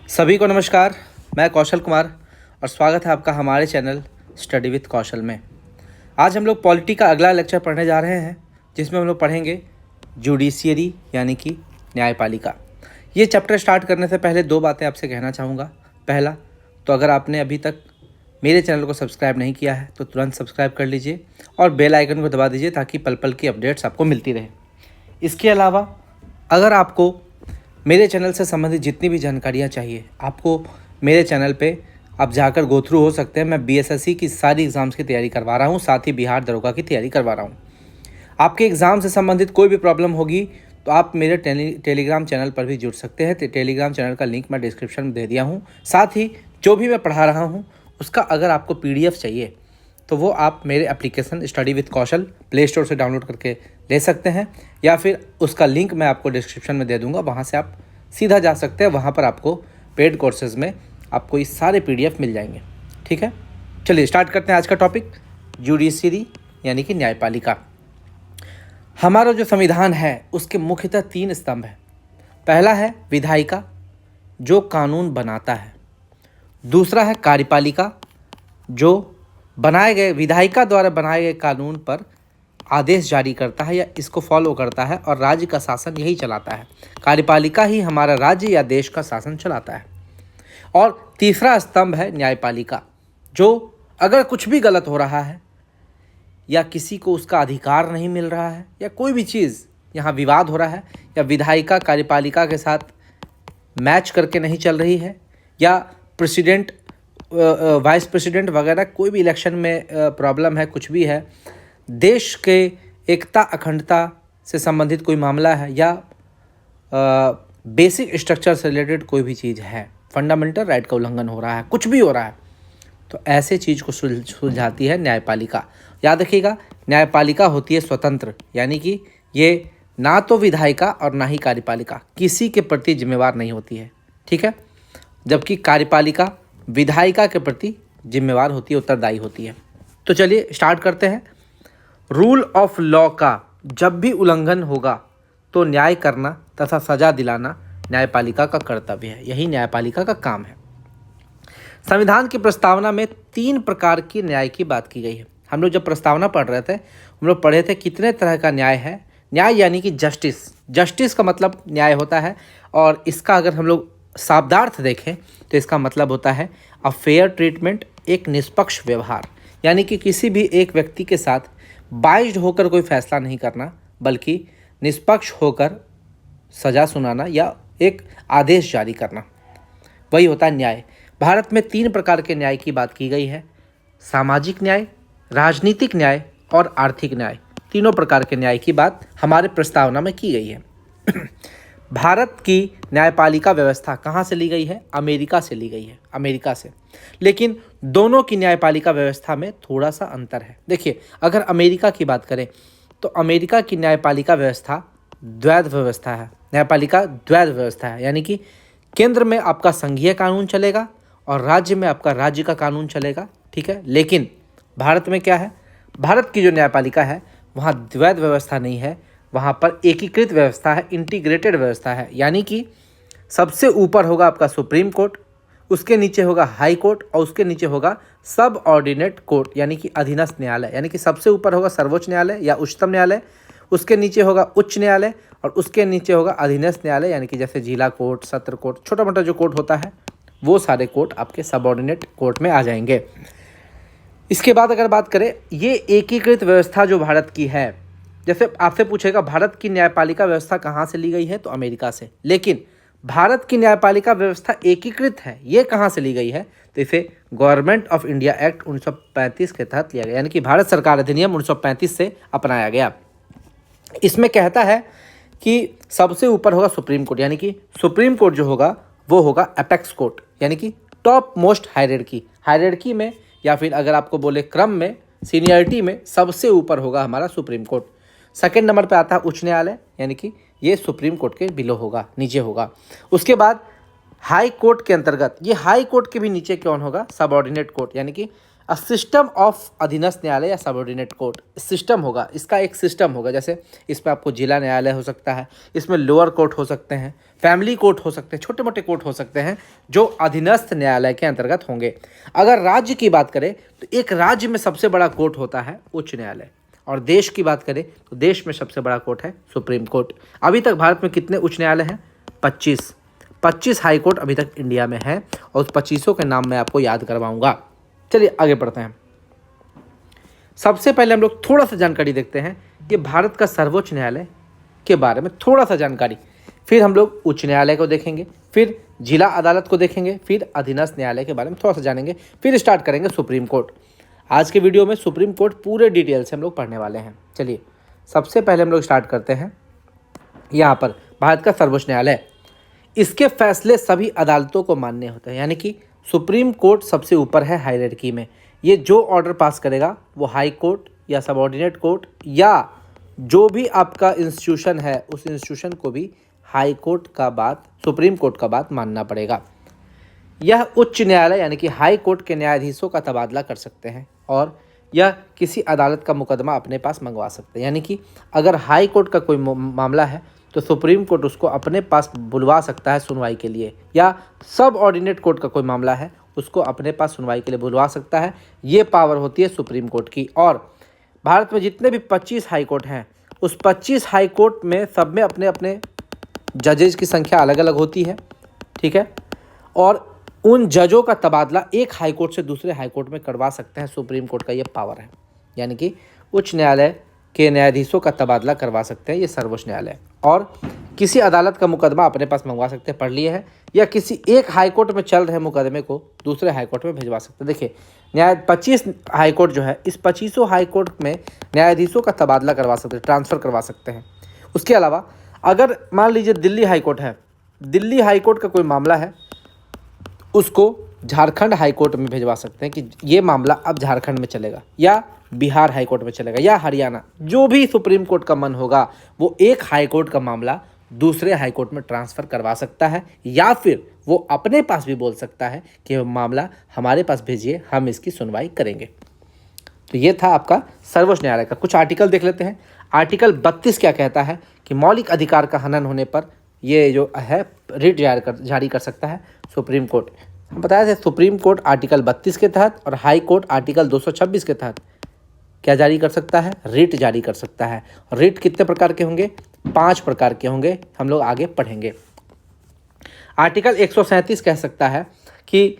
सभी को नमस्कार। मैं कौशल कुमार और स्वागत है आपका हमारे चैनल स्टडी विद कौशल में। आज हम लोग पॉलिटी का अगला लेक्चर पढ़ने जा रहे हैं, जिसमें हम लोग पढ़ेंगे जुडिशियरी यानी कि न्यायपालिका। ये चैप्टर स्टार्ट करने से पहले दो बातें आपसे कहना चाहूँगा। पहला, तो अगर आपने अभी तक मेरे चैनल को सब्सक्राइब नहीं किया है तो तुरंत सब्सक्राइब कर लीजिए और बेल आइकन को दबा दीजिए ताकि पल पल की अपडेट्स आपको मिलती रहे। इसके अलावा अगर आपको मेरे चैनल से संबंधित जितनी भी जानकारियाँ चाहिए, आपको मेरे चैनल पे आप जाकर गो थ्रू हो सकते हैं। मैं बीएसएससी की सारी एग्ज़ाम्स की तैयारी करवा रहा हूँ, साथ ही बिहार दरोगा की तैयारी करवा रहा हूँ। आपके एग्ज़ाम से संबंधित कोई भी प्रॉब्लम होगी तो आप मेरे टेलीग्राम चैनल पर भी जुड़ सकते हैं। टेलीग्राम चैनल का लिंक मैं डिस्क्रिप्शन में दे दिया हूँ। साथ ही जो भी मैं पढ़ा रहा हूँ उसका अगर आपको PDF चाहिए तो वो आप मेरे application study with Kaushal play store से डाउनलोड करके ले सकते हैं, या फिर उसका लिंक मैं आपको डिस्क्रिप्शन में दे दूंगा। वहाँ से आप सीधा जा सकते हैं। वहाँ पर आपको पेड कोर्सेज में आपको ये सारे PDF मिल जाएंगे। ठीक है, चलिए स्टार्ट करते हैं आज का टॉपिक, जुडिशरी यानी कि न्यायपालिका। हमारा जो संविधान है उसके मुख्यतः 3 स्तंभ हैं। पहला है विधायिका, जो कानून बनाता है। दूसरा है कार्यपालिका, जो बनाए गए विधायिका द्वारा बनाए गए कानून पर आदेश जारी करता है या इसको फॉलो करता है, और राज्य का शासन यही चलाता है। कार्यपालिका ही हमारा राज्य या देश का शासन चलाता है। और तीसरा स्तंभ है न्यायपालिका, जो अगर कुछ भी गलत हो रहा है या किसी को उसका अधिकार नहीं मिल रहा है या कोई भी चीज़ यहाँ विवाद हो रहा है या विधायिका कार्यपालिका के साथ मैच करके नहीं चल रही है, या प्रेसिडेंट वाइस प्रेसिडेंट वगैरह कोई भी इलेक्शन में प्रॉब्लम है, कुछ भी है, देश के एकता अखंडता से संबंधित कोई मामला है, या बेसिक स्ट्रक्चर से रिलेटेड कोई भी चीज़ है, फंडामेंटल राइट का उल्लंघन हो रहा है, कुछ भी हो रहा है, तो ऐसे चीज़ को सुलझाती है न्यायपालिका। याद रखिएगा, न्यायपालिका होती है स्वतंत्र, यानी कि ये ना तो विधायिका और ना ही कार्यपालिका किसी के प्रति जिम्मेवार नहीं होती है। ठीक है, जबकि कार्यपालिका विधायिका के प्रति जिम्मेवार होती है, उत्तरदायी होती है। तो चलिए स्टार्ट करते हैं। रूल ऑफ लॉ का जब भी उल्लंघन होगा तो न्याय करना तथा सजा दिलाना न्यायपालिका का कर्तव्य है। यही न्यायपालिका का काम है। संविधान की प्रस्तावना में 3 प्रकार की न्याय की बात की गई है। हम लोग जब प्रस्तावना पढ़ रहे थे, हम लोग पढ़े थे कितने तरह का न्याय है। न्याय यानी कि जस्टिस, जस्टिस का मतलब न्याय होता है, और इसका अगर हम लोग शब्दार्थ देखें तो इसका मतलब होता है अ फेयर ट्रीटमेंट, एक निष्पक्ष व्यवहार। यानी कि किसी भी एक व्यक्ति के साथ बाइज्ड होकर कोई फैसला नहीं करना, बल्कि निष्पक्ष होकर सज़ा सुनाना या एक आदेश जारी करना, वही होता है न्याय। भारत में 3 प्रकार के न्याय की बात की गई है: सामाजिक न्याय, राजनीतिक न्याय और आर्थिक न्याय। तीनों प्रकार के न्याय की बात हमारे प्रस्तावना में की गई है। भारत की न्यायपालिका व्यवस्था कहाँ से ली गई है? अमेरिका से ली गई है, अमेरिका से। लेकिन दोनों की न्यायपालिका व्यवस्था में थोड़ा सा अंतर है। देखिए, अगर अमेरिका की बात करें तो अमेरिका की न्यायपालिका व्यवस्था द्वैध व्यवस्था है। न्यायपालिका द्वैध व्यवस्था है, यानी कि केंद्र में आपका संघीय कानून चलेगा और राज्य में आपका राज्य का कानून चलेगा। ठीक है, लेकिन भारत में क्या है? भारत की जो न्यायपालिका है वहाँ द्वैध व्यवस्था नहीं है, वहाँ पर एकीकृत व्यवस्था है, इंटीग्रेटेड व्यवस्था है। यानी कि सबसे ऊपर होगा आपका सुप्रीम कोर्ट, उसके नीचे होगा हाई कोर्ट और उसके नीचे होगा सब ऑर्डिनेट कोर्ट यानी कि अधीनस्थ न्यायालय। यानी कि सबसे ऊपर होगा सर्वोच्च न्यायालय या उच्चतम न्यायालय, उसके नीचे होगा उच्च न्यायालय और उसके नीचे होगा अधीनस्थ न्यायालय, यानी कि जैसे जिला कोर्ट, सत्र कोर्ट, छोटा मोटा जो कोर्ट होता है वो सारे कोर्ट आपके सब ऑर्डिनेट कोर्ट में आ जाएंगे। इसके बाद अगर बात करें, ये एकीकृत व्यवस्था जो भारत की है, जैसे आपसे पूछेगा भारत की न्यायपालिका व्यवस्था कहाँ से ली गई है, तो अमेरिका से। लेकिन भारत की न्यायपालिका व्यवस्था एकीकृत है, ये कहाँ से ली गई है? तो इसे गवर्नमेंट ऑफ इंडिया एक्ट 1935 के तहत लिया गया, यानी कि भारत सरकार अधिनियम 1935 से अपनाया गया। इसमें कहता है कि सबसे ऊपर होगा सुप्रीम कोर्ट, यानी कि सुप्रीम कोर्ट जो होगा वो होगा एपेक्स कोर्ट, यानी कि टॉप मोस्ट हायरार्की में, या फिर अगर आपको बोले क्रम में, सीनियरिटी में सबसे ऊपर होगा हमारा सुप्रीम कोर्ट। सेकंड नंबर पे आता है उच्च न्यायालय, यानी कि ये सुप्रीम कोर्ट के बिलो होगा, नीचे होगा। उसके बाद हाई कोर्ट के अंतर्गत, ये हाई कोर्ट के भी नीचे कौन होगा, सबऑर्डिनेट कोर्ट, यानी कि अ सिस्टम ऑफ अधीनस्थ न्यायालय या सबऑर्डिनेट कोर्ट सिस्टम होगा, इसका एक सिस्टम होगा। जैसे इसमें आपको जिला न्यायालय हो सकता है, इसमें लोअर कोर्ट हो सकते हैं, फैमिली कोर्ट हो सकते हैं, छोटे मोटे कोर्ट हो सकते हैं जो अधीनस्थ न्यायालय के अंतर्गत होंगे। अगर राज्य की बात करें तो एक राज्य में सबसे बड़ा कोर्ट होता है उच्च न्यायालय, और देश की बात करें तो देश में सबसे बड़ा कोर्ट है सुप्रीम कोर्ट। अभी तक भारत में कितने उच्च न्यायालय हैं, 25 हाई कोर्ट अभी तक इंडिया में है, और उस 25 के नाम मैं आपको याद करवाऊंगा। चलिए आगे बढ़ते हैं। सबसे पहले हम लोग थोड़ा सा जानकारी देखते हैं कि भारत का सर्वोच्च न्यायालय के बारे में थोड़ा सा जानकारी, फिर हम लोग उच्च न्यायालय को देखेंगे, फिर जिला अदालत को देखेंगे, फिर अधीनस्थ न्यायालय के बारे में थोड़ा सा जानेंगे, फिर स्टार्ट करेंगे सुप्रीम कोर्ट। आज के वीडियो में सुप्रीम कोर्ट पूरे डिटेल से हम लोग पढ़ने वाले हैं। चलिए सबसे पहले हम लोग स्टार्ट करते हैं यहाँ पर भारत का सर्वोच्च न्यायालय। इसके फैसले सभी अदालतों को मान्य होते हैं, यानी कि सुप्रीम कोर्ट सबसे ऊपर है हायरार्की में। ये जो ऑर्डर पास करेगा वो हाई कोर्ट या सबऑर्डिनेट कोर्ट या जो भी आपका इंस्टीट्यूशन है उस इंस्टीट्यूशन को भी हाई कोर्ट का बात, सुप्रीम कोर्ट का बात मानना पड़ेगा। यह उच्च न्यायालय यानी कि हाई कोर्ट के न्यायाधीशों का तबादला कर सकते हैं, और यह किसी अदालत का मुकदमा अपने पास मंगवा सकते हैं। यानी कि अगर हाई कोर्ट का कोई मामला है तो सुप्रीम कोर्ट उसको अपने पास बुलवा सकता है सुनवाई के लिए, या सब ऑर्डिनेट कोर्ट का कोई मामला है उसको अपने पास सुनवाई के लिए बुलवा सकता है। ये पावर होती है सुप्रीम कोर्ट की। और भारत में जितने भी 25 हाई कोर्ट हैं उस 25 हाई कोर्ट में सब में अपने अपने जजेज की संख्या अलग अलग होती है, ठीक है, और उन जजों का तबादला एक हाई कोर्ट से दूसरे हाई कोर्ट में करवा सकते हैं। सुप्रीम कोर्ट का ये पावर है, यानी कि उच्च न्यायालय के न्यायाधीशों का तबादला करवा सकते हैं ये सर्वोच्च न्यायालय, और किसी अदालत का मुकदमा अपने पास मंगवा सकते हैं, पढ़ लिए हैं, या किसी एक हाई कोर्ट में चल रहे मुकदमे को दूसरे हाई कोर्ट में भिजवा सकते हैं। देखिए 25 हाई कोर्ट जो है, इस 25 हाई कोर्ट में न्यायाधीशों का तबादला करवा सकते हैं, ट्रांसफ़र करवा सकते हैं। उसके अलावा अगर मान लीजिए दिल्ली हाई कोर्ट है, दिल्ली हाई कोर्ट का कोई मामला है उसको झारखंड हाई कोर्ट में भिजवा सकते हैं कि ये मामला अब झारखंड में चलेगा, या बिहार हाई कोर्ट में चलेगा, या हरियाणा, जो भी सुप्रीम कोर्ट का मन होगा वो एक हाई कोर्ट का मामला दूसरे हाई कोर्ट में ट्रांसफ़र करवा सकता है, या फिर वो अपने पास भी बोल सकता है कि वो मामला हमारे पास भेजिए, हम इसकी सुनवाई करेंगे। तो ये था आपका सर्वोच्च न्यायालय का। कुछ आर्टिकल देख लेते हैं। आर्टिकल 32 क्या कहता है कि मौलिक अधिकार का हनन होने पर ये जो है रिट जारी कर सकता है सुप्रीम कोर्ट। हम बताया था सुप्रीम कोर्ट आर्टिकल 32 के तहत और हाई कोर्ट आर्टिकल 226 के तहत क्या जारी कर सकता है, रिट जारी कर सकता है। रिट कितने प्रकार के होंगे, 5 प्रकार के होंगे, हम लोग आगे पढ़ेंगे। आर्टिकल 137 कह सकता है कि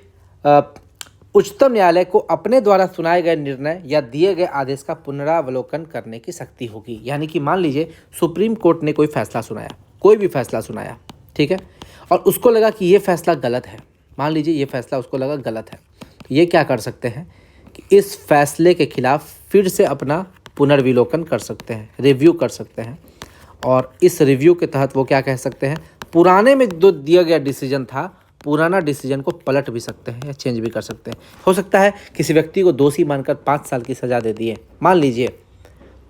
उच्चतम न्यायालय को अपने द्वारा सुनाए गए निर्णय या दिए गए आदेश का पुनरावलोकन करने की शक्ति होगी। यानी कि मान लीजिए सुप्रीम कोर्ट ने कोई फैसला सुनाया, कोई भी फैसला सुनाया, ठीक है, और उसको लगा कि ये फैसला गलत है, मान लीजिए ये फैसला उसको लगा गलत है, तो ये क्या कर सकते हैं कि इस फैसले के खिलाफ फिर से अपना पुनर्विलोकन कर सकते हैं, रिव्यू कर सकते हैं, और इस रिव्यू के तहत वो क्या कह सकते हैं, पुराने में जो दिया गया डिसीजन था पुराना डिसीजन को पलट भी सकते हैं या चेंज भी कर सकते हैं। हो सकता है किसी व्यक्ति को दोषी मानकर 5 साल की सज़ा दे दिए मान लीजिए,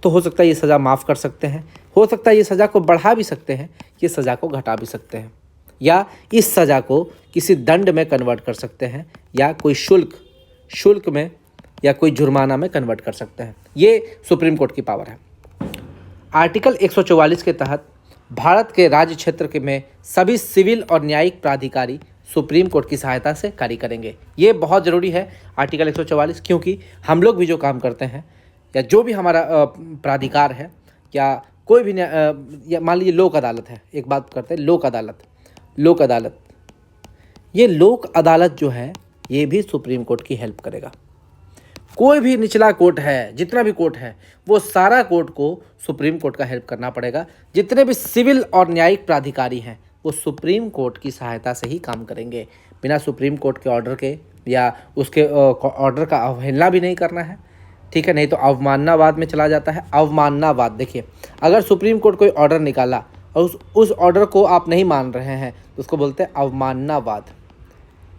तो हो सकता है ये सज़ा माफ़ कर सकते हैं, हो सकता है ये सज़ा को बढ़ा भी सकते हैं, ये सज़ा को घटा भी सकते हैं, या इस सज़ा को किसी दंड में कन्वर्ट कर सकते हैं, या कोई शुल्क में या कोई जुर्माना में कन्वर्ट कर सकते हैं। ये सुप्रीम कोर्ट की पावर है। आर्टिकल 144 के तहत भारत के राज्य क्षेत्र के में सभी सिविल और न्यायिक प्राधिकारी सुप्रीम कोर्ट की सहायता से कार्य करेंगे। ये बहुत ज़रूरी है आर्टिकल 144, क्योंकि हम लोग भी जो काम करते हैं या जो भी हमारा प्राधिकार है या कोई भी या मान लीजिए लोक अदालत है, एक बात करते हैं लोक अदालत, ये लोक अदालत जो है ये भी सुप्रीम कोर्ट की हेल्प करेगा। कोई भी निचला कोर्ट है, जितना भी कोर्ट है, वो सारा कोर्ट को सुप्रीम कोर्ट का हेल्प करना पड़ेगा। जितने भी सिविल और न्यायिक प्राधिकारी हैं वो सुप्रीम कोर्ट की सहायता से ही काम करेंगे। बिना सुप्रीम कोर्ट के ऑर्डर के या उसके ऑर्डर का अवहेलना भी नहीं करना है, ठीक है, नहीं तो अवमाननावाद में चला जाता है। अवमाननावाद, देखिए अगर सुप्रीम कोर्ट कोई ऑर्डर निकाला और उस ऑर्डर को आप नहीं मान रहे हैं तो उसको बोलते हैं अवमाननावाद।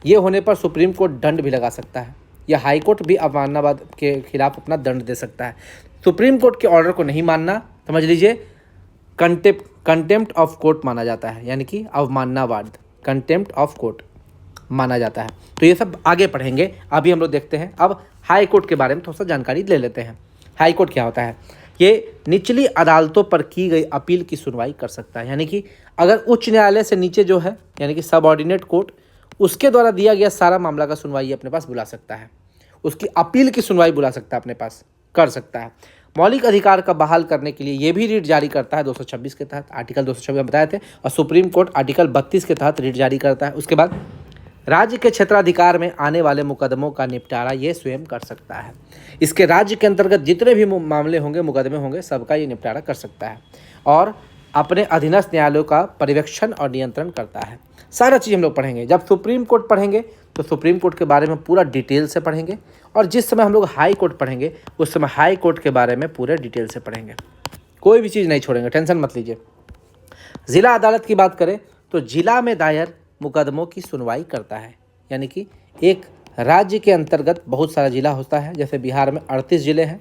ये होने पर सुप्रीम कोर्ट दंड भी लगा सकता है, या हाई कोर्ट भी अवमाननावाद के खिलाफ अपना दंड दे सकता है। सुप्रीम कोर्ट के ऑर्डर को नहीं मानना समझ लीजिए कंटेम्प्ट ऑफ कोर्ट माना जाता है, यानी कि अवमाननावाद। कंटेम्प्ट ऑफ कोर्ट माना जाता है। तो ये सब आगे पढ़ेंगे, अभी हम लोग देखते हैं अब हाई कोर्ट के बारे में थोड़ा सा जानकारी ले लेते हैं। हाई कोर्ट क्या होता है? ये निचली अदालतों पर की गई अपील की सुनवाई कर सकता है, यानी कि अगर उच्च न्यायालय से नीचे जो है यानी कि सबऑर्डिनेट कोर्ट, उसके द्वारा दिया गया सारा मामला का सुनवाई अपने पास बुला सकता है, उसकी अपील की सुनवाई बुला सकता है, अपने पास कर सकता है। मौलिक अधिकार का बहाल करने के लिए ये भी रीट जारी करता है 226 के तहत, आर्टिकल 226 बताए थे, और सुप्रीम कोर्ट आर्टिकल 32 के तहत रीट जारी करता है। उसके बाद राज्य के क्षेत्राधिकार में आने वाले मुकदमों का निपटारा ये स्वयं कर सकता है। इसके राज्य के अंतर्गत जितने भी मामले होंगे, मुकदमे होंगे, सबका ये निपटारा कर सकता है और अपने अधीनस्थ न्यायालयों का पर्यवेक्षण और नियंत्रण करता है। सारा चीज़ हम लोग पढ़ेंगे। जब सुप्रीम कोर्ट पढ़ेंगे तो सुप्रीम कोर्ट के बारे में पूरा डिटेल से पढ़ेंगे, और जिस समय हम लोग हाई कोर्ट पढ़ेंगे उस समय हाई कोर्ट के बारे में पूरे डिटेल से पढ़ेंगे, कोई भी चीज़ नहीं छोड़ेंगे, टेंशन मत लीजिए। जिला अदालत की बात करें तो जिला में दायर मुकदमों की सुनवाई करता है, यानी कि एक राज्य के अंतर्गत बहुत सारा जिला होता है, जैसे बिहार में 38 जिले हैं,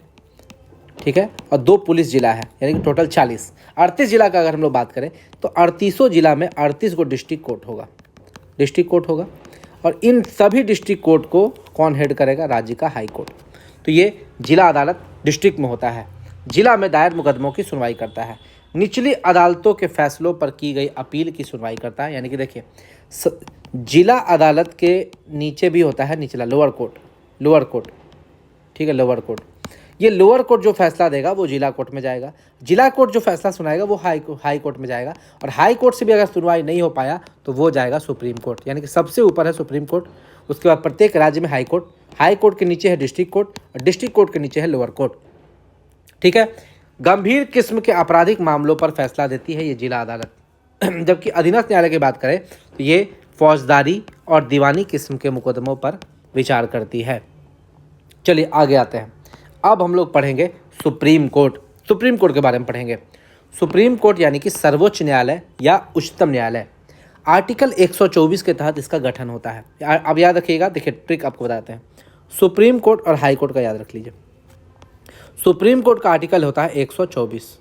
ठीक है, और 2 पुलिस जिला है, यानी कि टोटल 40। 38 जिला का अगर हम लोग बात करें तो 38 जिला में 38 को डिस्ट्रिक्ट कोर्ट होगा, और इन सभी डिस्ट्रिक्ट कोर्ट को कौन हेड करेगा? राज्य का हाई कोर्ट। तो ये जिला अदालत डिस्ट्रिक्ट में होता है, जिला में दायर मुकदमों की सुनवाई करता है, निचली अदालतों के फैसलों पर की गई अपील की सुनवाई करता है। यानी कि देखिए, जिला अदालत के नीचे भी होता है निचला लोअर कोर्ट, ठीक है, लोअर कोर्ट। ये लोअर कोर्ट जो फैसला देगा वो जिला कोर्ट में जाएगा, जिला कोर्ट जो फैसला सुनाएगा वो हाई कोर्ट में जाएगा, और हाई कोर्ट से भी अगर सुनवाई नहीं हो पाया तो वो जाएगा सुप्रीम कोर्ट। यानी कि सबसे ऊपर है सुप्रीम कोर्ट, उसके बाद प्रत्येक राज्य में हाई कोर्ट के नीचे है डिस्ट्रिक्ट कोर्ट, और डिस्ट्रिक्ट कोर्ट के नीचे है लोअर कोर्ट, ठीक है। गंभीर किस्म के आपराधिक मामलों पर फैसला देती है ये जिला अदालत। जबकि अधीनस्थ न्यायालय की बात करें तो ये फौजदारी और दीवानी किस्म के मुकदमों पर विचार करती है। चलिए आगे आते हैं। अब हम लोग पढ़ेंगे सुप्रीम कोर्ट के बारे में पढ़ेंगे। सुप्रीम कोर्ट यानी कि सर्वोच्च न्यायालय या उच्चतम न्यायालय, आर्टिकल 124 के तहत इसका गठन होता है। अब याद रखिएगा, देखिए ट्रिक आपको बताते हैं। सुप्रीम कोर्ट और हाई कोर्ट का याद रख लीजिए। सुप्रीम कोर्ट का आर्टिकल होता है 124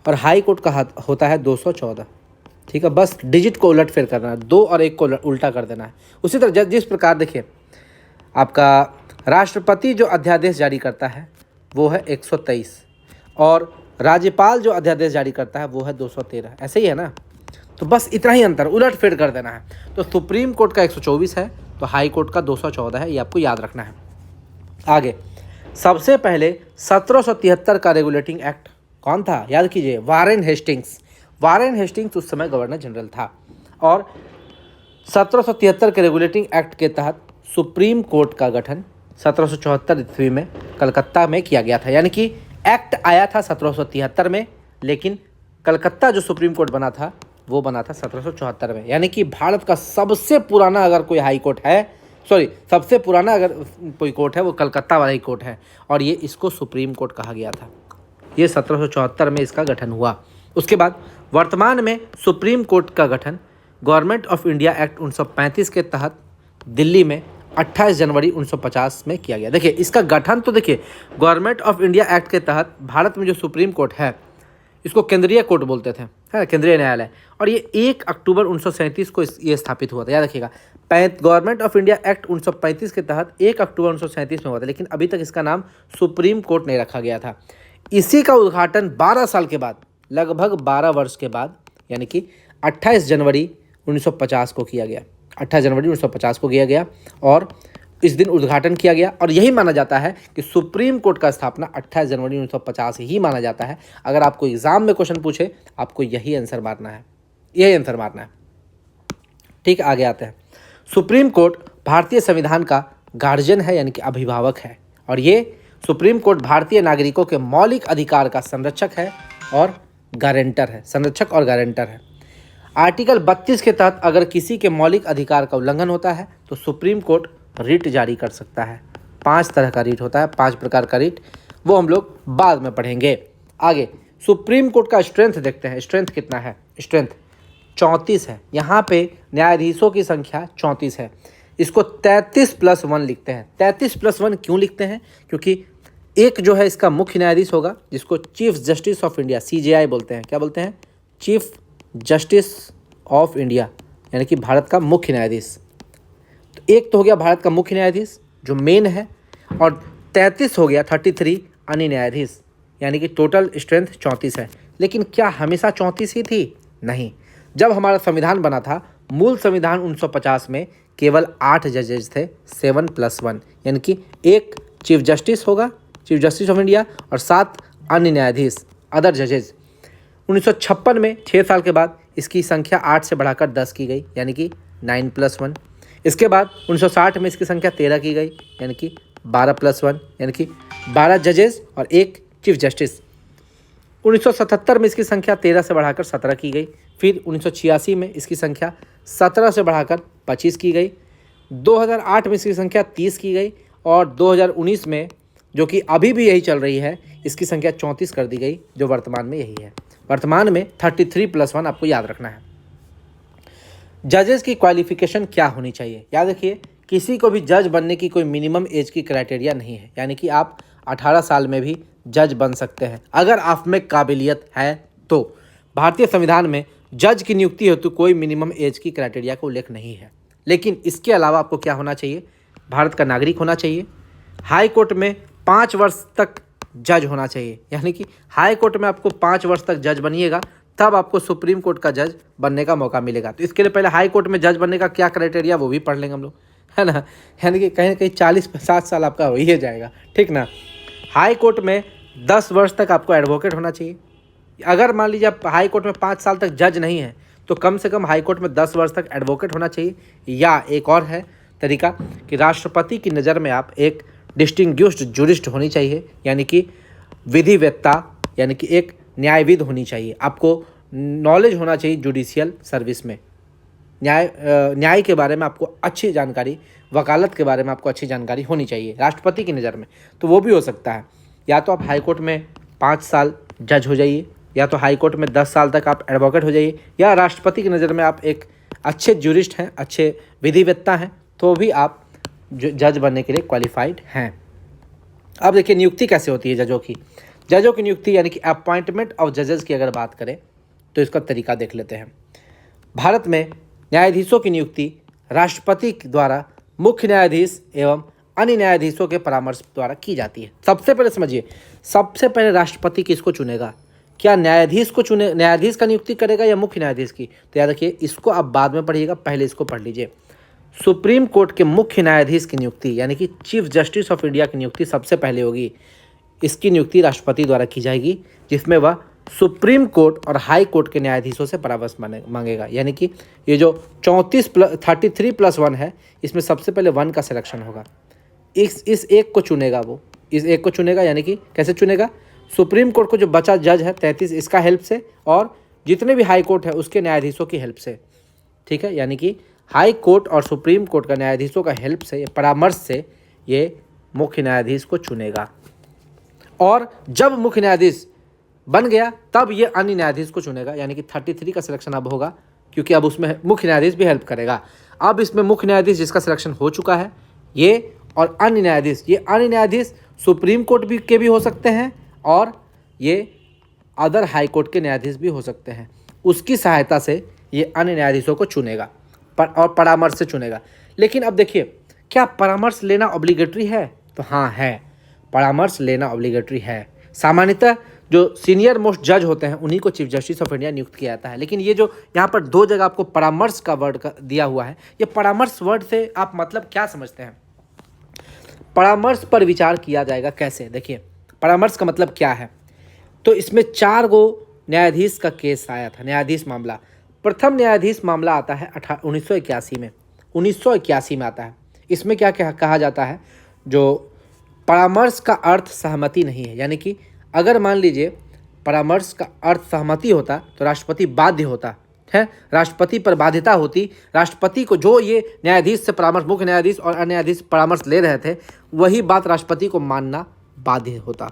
और हाई कोर्ट का होता है 214, ठीक है। बस डिजिट को उलट फेर करना है, 2 और 1 को उल्टा कर देना है। उसी तरह जिस प्रकार देखिए, आपका राष्ट्रपति जो अध्यादेश जारी करता है वो है 123, और राज्यपाल जो अध्यादेश जारी करता है वो है 213, ऐसे ही है ना। तो बस इतना ही अंतर, उलट फेर कर देना है। तो सुप्रीम कोर्ट का 124 है तो हाई कोर्ट का 214 है, ये आपको याद रखना है। आगे, सबसे पहले 1773 का रेगुलेटिंग एक्ट कौन था? याद कीजिए, वारेन हेस्टिंग्स उस समय गवर्नर जनरल था, और 1773 के रेगुलेटिंग एक्ट के तहत सुप्रीम कोर्ट का गठन 1774 ईस्वी में कलकत्ता में किया गया था। यानी कि एक्ट आया था 1773 में, लेकिन कलकत्ता जो सुप्रीम कोर्ट बना था वो बना था 1774 में। यानी कि भारत का सबसे पुराना अगर कोई हाई कोर्ट है, सबसे पुराना अगर कोई कोर्ट है वो कलकत्ता वाला ही कोर्ट है, और ये इसको सुप्रीम कोर्ट कहा गया था। ये 1774 में इसका गठन हुआ। उसके बाद वर्तमान में सुप्रीम कोर्ट का गठन गवर्नमेंट ऑफ इंडिया एक्ट 1935 के तहत दिल्ली में 28 जनवरी 1950 में किया गया। देखिए, इसका गठन तो देखिए, गवर्नमेंट ऑफ इंडिया एक्ट के तहत भारत में जो सुप्रीम कोर्ट है इसको केंद्रीय कोर्ट बोलते थे, है केंद्रीय न्यायालय, और ये 1 अक्टूबर 1937 को ये स्थापित हुआ था। याद रखिएगा, गवर्नमेंट ऑफ इंडिया एक्ट 1935 के तहत 1 अक्टूबर 1937 में हुआ था, लेकिन अभी तक इसका नाम सुप्रीम कोर्ट नहीं रखा गया था। इसी का उद्घाटन 12 साल के बाद, लगभग 12 वर्ष के बाद, यानी कि 28 जनवरी 1950 को किया गया। 28 जनवरी 1950 को किया गया और इस दिन उद्घाटन किया गया, और यही माना जाता है कि सुप्रीम कोर्ट का स्थापना 28 जनवरी 1950 ही माना जाता है। अगर आपको एग्जाम में क्वेश्चन पूछे, आपको यही आंसर मारना है, ठीक है। आगे आते हैं। सुप्रीम कोर्ट भारतीय संविधान का गार्जियन है, यानी कि अभिभावक है, और ये सुप्रीम कोर्ट भारतीय नागरिकों के मौलिक अधिकार का संरक्षक है और गारंटर है। आर्टिकल 32 के तहत अगर किसी के मौलिक अधिकार का उल्लंघन होता है तो सुप्रीम कोर्ट रिट जारी कर सकता है। 5 तरह का रिट होता है, 5 प्रकार का रिट, वो हम लोग बाद में पढ़ेंगे। आगे, सुप्रीम कोर्ट का स्ट्रेंथ देखते हैं। स्ट्रेंथ कितना है? स्ट्रेंथ 34 है। यहाँ पे न्यायाधीशों की संख्या 34 है। इसको 33+1 लिखते हैं। 33+1 क्यों लिखते हैं? क्योंकि एक जो है इसका मुख्य न्यायाधीश होगा, जिसको chief justice of India CJI बोलते हैं। क्या बोलते हैं? चीफ जस्टिस ऑफ इंडिया, यानी कि भारत का मुख्य न्यायाधीश। तो एक तो हो गया भारत का मुख्य न्यायाधीश जो मेन है, और 33 हो गया 33 अन्य न्यायाधीश, यानी कि टोटल स्ट्रेंथ 34 है। लेकिन क्या हमेशा 34 ही थी? नहीं। जब हमारा संविधान बना था, मूल संविधान 1950 में केवल 8 जजेज थे, 7+1, यानी कि एक चीफ जस्टिस होगा, चीफ जस्टिस ऑफ इंडिया, और 7 अन्य न्यायाधीश, अदर जजेज। 1956 में 6 साल के बाद इसकी संख्या 8 से बढ़ाकर 10 की गई, यानी कि 9+1। इसके बाद 1960 में इसकी संख्या 13 की गई, यानी कि 12+1, यानी कि 12 जजेस और एक चीफ जस्टिस। 1977 में इसकी संख्या 13 से बढ़ाकर 17 की गई। फिर 1986 में इसकी संख्या 17 से बढ़ाकर 25 की गई। 2008 में इसकी संख्या 30 की गई, और 2019 में, जो कि अभी भी यही चल रही है, इसकी संख्या 34 कर दी गई, जो वर्तमान में यही है। वर्तमान में 33+1 आपको याद रखना है। जजेस की क्वालिफिकेशन क्या होनी चाहिए? याद रखिए, किसी को भी जज बनने की कोई मिनिमम एज की क्राइटेरिया नहीं है, यानी कि आप 18 साल में भी जज बन सकते हैं अगर आप में काबिलियत है तो। भारतीय संविधान में जज की नियुक्ति हेतु कोई मिनिमम एज की क्राइटेरिया का उल्लेख नहीं है। लेकिन इसके अलावा आपको क्या होना चाहिए? भारत का नागरिक होना चाहिए, हाई कोर्ट में 5 वर्ष तक जज होना चाहिए, यानी कि हाई कोर्ट में आपको 5 वर्ष तक जज बनिएगा, तब आपको सुप्रीम कोर्ट का जज बनने का मौका मिलेगा। तो इसके लिए पहले हाई कोर्ट में जज बनने का क्या क्राइटेरिया, वो भी पढ़ लेंगे हम लोग, है ना। यानी कि कहीं ना कहीं 40-50 साल आपका हो ही जाएगा, ठीक ना। हाई कोर्ट में 10 वर्ष तक आपको एडवोकेट होना चाहिए। अगर मान लीजिए आप हाई कोर्ट में 5 साल तक जज नहीं है, तो कम से कम हाई कोर्ट में 10 वर्ष तक एडवोकेट होना चाहिए। या एक और है तरीका कि राष्ट्रपति की नज़र में आप एक डिस्टिंग्विश्ड जुरिस्ट होनी चाहिए, यानी कि विधिवेत्ता, यानी कि एक न्यायविद होनी चाहिए। आपको नॉलेज होना चाहिए जुडिशियल सर्विस में, न्याय के बारे में आपको अच्छी जानकारी, वकालत के बारे में आपको अच्छी जानकारी होनी चाहिए राष्ट्रपति की नज़र में। तो वो भी हो सकता है, या तो आप हाई कोर्ट में 5 साल जज हो जाइए, या तो हाई कोर्ट में 10 साल तक आप एडवोकेट हो जाइए, या राष्ट्रपति की नज़र में आप एक अच्छे ज्यूरिस्ट हैं, अच्छे विधिवेत्ता हैं, तो भी आप जज बनने के लिए क्वालिफाइड हैं। अब देखिए नियुक्ति कैसे होती है जजों की। जजों की नियुक्ति यानी कि अपॉइंटमेंट ऑफ जजेस की अगर बात करें तो इसका तरीका देख लेते हैं। भारत में न्यायाधीशों की नियुक्ति राष्ट्रपति द्वारा मुख्य न्यायाधीश एवं अन्य न्यायाधीशों के परामर्श द्वारा की जाती है। सबसे पहले समझिए, सबसे पहले राष्ट्रपति किसको चुनेगा? क्या न्यायाधीश को चुने, न्यायाधीश का नियुक्ति करेगा या मुख्य न्यायाधीश की? तो याद रखिए, इसको आप बाद में पढ़िएगा, पहले इसको पढ़ लीजिए। सुप्रीम कोर्ट के मुख्य न्यायाधीश की नियुक्ति यानी कि चीफ जस्टिस ऑफ इंडिया की नियुक्ति सबसे पहले होगी। इसकी नियुक्ति राष्ट्रपति द्वारा की जाएगी, जिसमें वह सुप्रीम कोर्ट और हाई कोर्ट के न्यायाधीशों से परामर्श मांगेगा। यानी कि ये जो 33+1 है, इसमें सबसे पहले 1 का सिलेक्शन होगा। इस एक को चुनेगा, वो इस एक को चुनेगा। यानी कि कैसे चुनेगा? सुप्रीम कोर्ट को जो बचा जज है 33, इसका हेल्प से, और जितने भी हाई कोर्ट है उसके न्यायाधीशों की हेल्प से, ठीक है। यानी कि हाई कोर्ट और सुप्रीम कोर्ट का न्यायाधीशों का हेल्प से, परामर्श से ये मुख्य न्यायाधीश को चुनेगा। और जब मुख्य न्यायाधीश बन गया तब ये अन्य न्यायाधीश को चुनेगा। यानी कि 33 का सिलेक्शन अब होगा, क्योंकि अब उसमें मुख्य न्यायाधीश भी हेल्प करेगा। अब इसमें मुख्य न्यायाधीश जिसका सिलेक्शन हो चुका है ये, और अन्य न्यायाधीश, ये अन्य न्यायाधीश सुप्रीम कोर्ट भी हो सकते हैं, और ये अदर हाई कोर्ट के न्यायाधीश भी हो सकते हैं। उसकी सहायता से ये अन्य न्यायाधीशों को चुनेगा और परामर्श से चुनेगा। लेकिन अब देखिए, क्या परामर्श लेना ऑब्लिगेटरी है? तो हाँ है, परामर्श लेना ऑब्लिगेटरी है। सामान्यतः जो सीनियर मोस्ट जज होते हैं उन्हीं को चीफ जस्टिस ऑफ इंडिया नियुक्त किया जाता है। लेकिन ये जो यहाँ पर 2 जगह आपको परामर्श का वर्ड दिया हुआ है, ये परामर्श वर्ड से आप मतलब क्या समझते हैं? परामर्श पर विचार किया जाएगा कैसे? देखिए, परामर्श का मतलब क्या है। तो इसमें 4 गो न्यायाधीश का केस आया था, न्यायाधीश मामला। प्रथम न्यायाधीश मामला आता है 1981 में, 1981 में आता है। इसमें क्या कहा जाता है, जो परामर्श का अर्थ सहमति नहीं है। यानी कि अगर मान लीजिए परामर्श का अर्थ सहमति होता तो राष्ट्रपति बाध्य होता है, राष्ट्रपति पर बाध्यता होती। राष्ट्रपति को जो ये न्यायाधीश से परामर्श, मुख्य न्यायाधीश और अन्य न्यायाधीश परामर्श ले रहे थे, वही बात राष्ट्रपति को मानना बाध्य होता,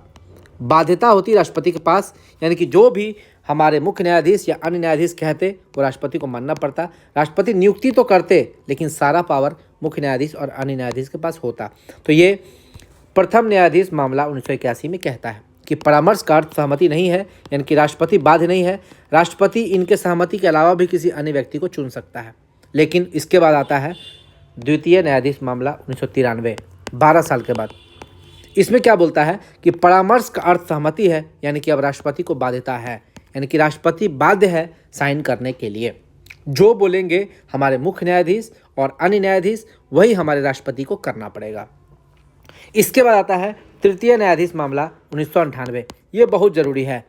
बाध्यता होती राष्ट्रपति के पास। यानी कि जो भी हमारे मुख्य न्यायाधीश या अन्य न्यायाधीश कहते वो राष्ट्रपति को मानना पड़ता। राष्ट्रपति नियुक्ति तो करते, लेकिन सारा पावर मुख्य न्यायाधीश और अन्य न्यायाधीश के पास होता। तो ये प्रथम न्यायाधीश मामला 1981 में कहता है कि परामर्श का अर्थ सहमति नहीं है, यानी कि राष्ट्रपति बाध्य नहीं है। राष्ट्रपति इनके सहमति के अलावा भी किसी अन्य व्यक्ति को चुन सकता है। लेकिन इसके बाद आता है द्वितीय न्यायाधीश मामला 1993, 12 साल के बाद। इसमें क्या बोलता है कि परामर्श का अर्थ सहमति है, यानी कि अब राष्ट्रपति को बाध्यता है, यानी कि राष्ट्रपति बाध्य है साइन करने के लिए। जो बोलेंगे हमारे मुख्य न्यायाधीश और अन्य न्यायाधीश, वही हमारे राष्ट्रपति को करना पड़ेगा। इसके बाद आता है तृतीय न्यायाधीश मामला 1998। ये बहुत ज़रूरी है।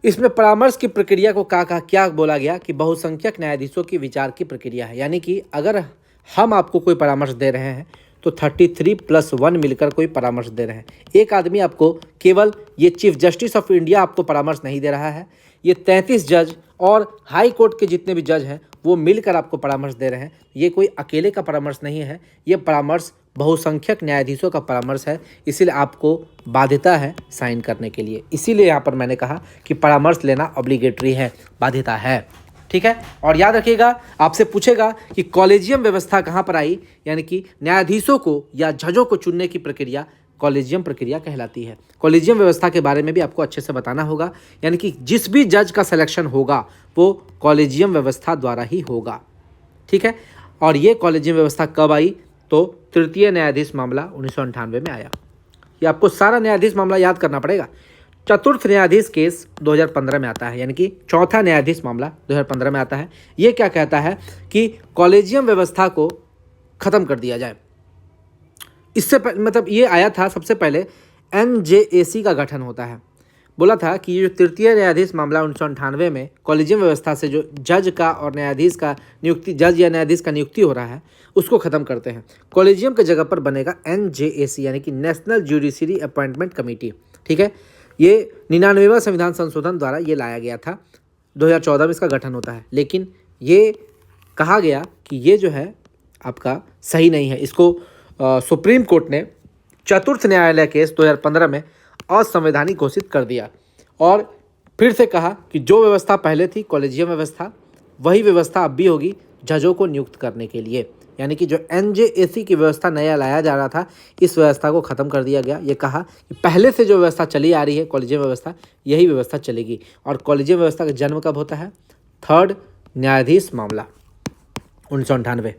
इसमें परामर्श की प्रक्रिया को क्या बोला गया कि बहुसंख्यक न्यायाधीशों की विचार की प्रक्रिया है, यानी कि अगर हम आपको कोई परामर्श दे रहे हैं तो 33+1 मिलकर कोई परामर्श दे रहे हैं। एक आदमी आपको केवल ये चीफ जस्टिस ऑफ इंडिया आपको परामर्श नहीं दे रहा है, ये 33 जज और हाई कोर्ट के जितने भी जज हैं वो मिलकर आपको परामर्श दे रहे हैं। ये कोई अकेले का परामर्श नहीं है, ये परामर्श बहुसंख्यक न्यायाधीशों का परामर्श है, इसीलिए आपको बाध्यता है साइन करने के लिए। इसीलिए यहाँ पर मैंने कहा कि परामर्श लेना ऑब्लिगेटरी है, बाध्यता है। ठीक है, और याद रखिएगा आपसे पूछेगा कि कॉलेजियम व्यवस्था कहाँ पर आई, यानी कि न्यायाधीशों को या जजों को चुनने की प्रक्रिया कॉलेजियम प्रक्रिया कहलाती है। कॉलेजियम व्यवस्था के बारे में भी आपको अच्छे से बताना होगा, यानी कि जिस भी जज का सिलेक्शन होगा वो कॉलेजियम व्यवस्था द्वारा ही होगा। ठीक है, और ये कॉलेजियम व्यवस्था कब आई, तो तृतीय न्यायाधीश मामला 1998 में आया। ये आपको सारा न्यायाधीश मामला याद करना पड़ेगा। चतुर्थ न्यायाधीश केस 2015 में आता है, यानी कि चौथा न्यायाधीश मामला 2015 में आता है। ये क्या कहता है कि कॉलेजियम व्यवस्था को ख़त्म कर दिया जाए। इससे मतलब ये आया था सबसे पहले NJAC का गठन होता है। बोला था कि ये जो तृतीय न्यायाधीश मामला 1998 में कॉलेजियम व्यवस्था से जो जज का और न्यायाधीश का नियुक्ति, जज या न्यायाधीश का नियुक्ति हो रहा है, उसको ख़त्म करते हैं। कॉलेजियम के जगह पर बनेगा NJAC, यानी कि नेशनल जुडिशरी अपॉइंटमेंट कमेटी। ठीक है, ये 99वां संविधान संशोधन द्वारा ये लाया गया था। 2014 में इसका गठन होता है, लेकिन ये कहा गया कि ये जो है आपका सही नहीं है। इसको सुप्रीम कोर्ट ने चतुर्थ न्यायालय केस 2015 में असंवैधानिक घोषित कर दिया और फिर से कहा कि जो व्यवस्था पहले थी कॉलेजियम व्यवस्था, वही व्यवस्था अब भी होगी जजों को नियुक्त करने के लिए। यानी कि जो NJAC की व्यवस्था नया लाया जा रहा था, इस व्यवस्था को ख़त्म कर दिया गया। ये कहा कि पहले से जो व्यवस्था चली आ रही है कॉलेजियम व्यवस्था, यही व्यवस्था चलेगी। और कॉलेजियम व्यवस्था का जन्म कब होता है, थर्ड न्यायाधीश मामला 1998।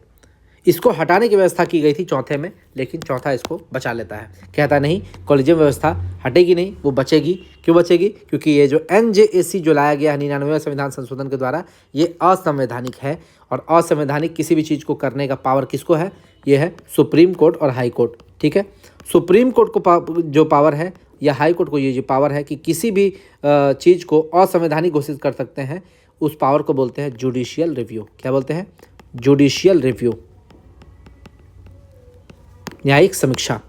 इसको हटाने की व्यवस्था की गई थी चौथे में, लेकिन चौथा इसको बचा लेता है, कहता नहीं कॉलेजियम व्यवस्था हटेगी नहीं, वो बचेगी। क्यों बचेगी, क्योंकि ये जो NJAC जो लाया गया है 99वें संविधान संशोधन के द्वारा, ये असंवैधानिक है। और असंवैधानिक किसी भी चीज़ को करने का पावर किसको है, ये है सुप्रीम कोर्ट और हाई कोर्ट। ठीक है, सुप्रीम कोर्ट को जो पावर है या हाई कोर्ट को ये जो पावर है कि किसी भी चीज़ को असंवैधानिक घोषित कर सकते हैं, उस पावर को बोलते हैं जुडिशियल रिव्यू। क्या बोलते हैं, जुडिशियल रिव्यू, न्यायिक समीक्षा।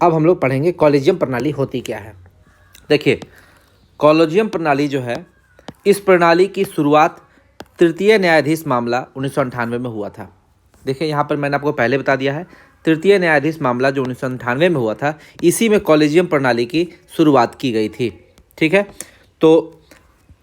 अब हम लोग पढ़ेंगे कॉलेजियम प्रणाली होती क्या है। देखिए, कॉलेजियम प्रणाली जो है, इस प्रणाली की शुरुआत तृतीय न्यायाधीश मामला 1998 में हुआ था। देखिए यहाँ पर मैंने आपको पहले बता दिया है, तृतीय न्यायाधीश मामला जो 1998 में हुआ था, इसी में कॉलेजियम प्रणाली की शुरुआत की गई थी। ठीक है, तो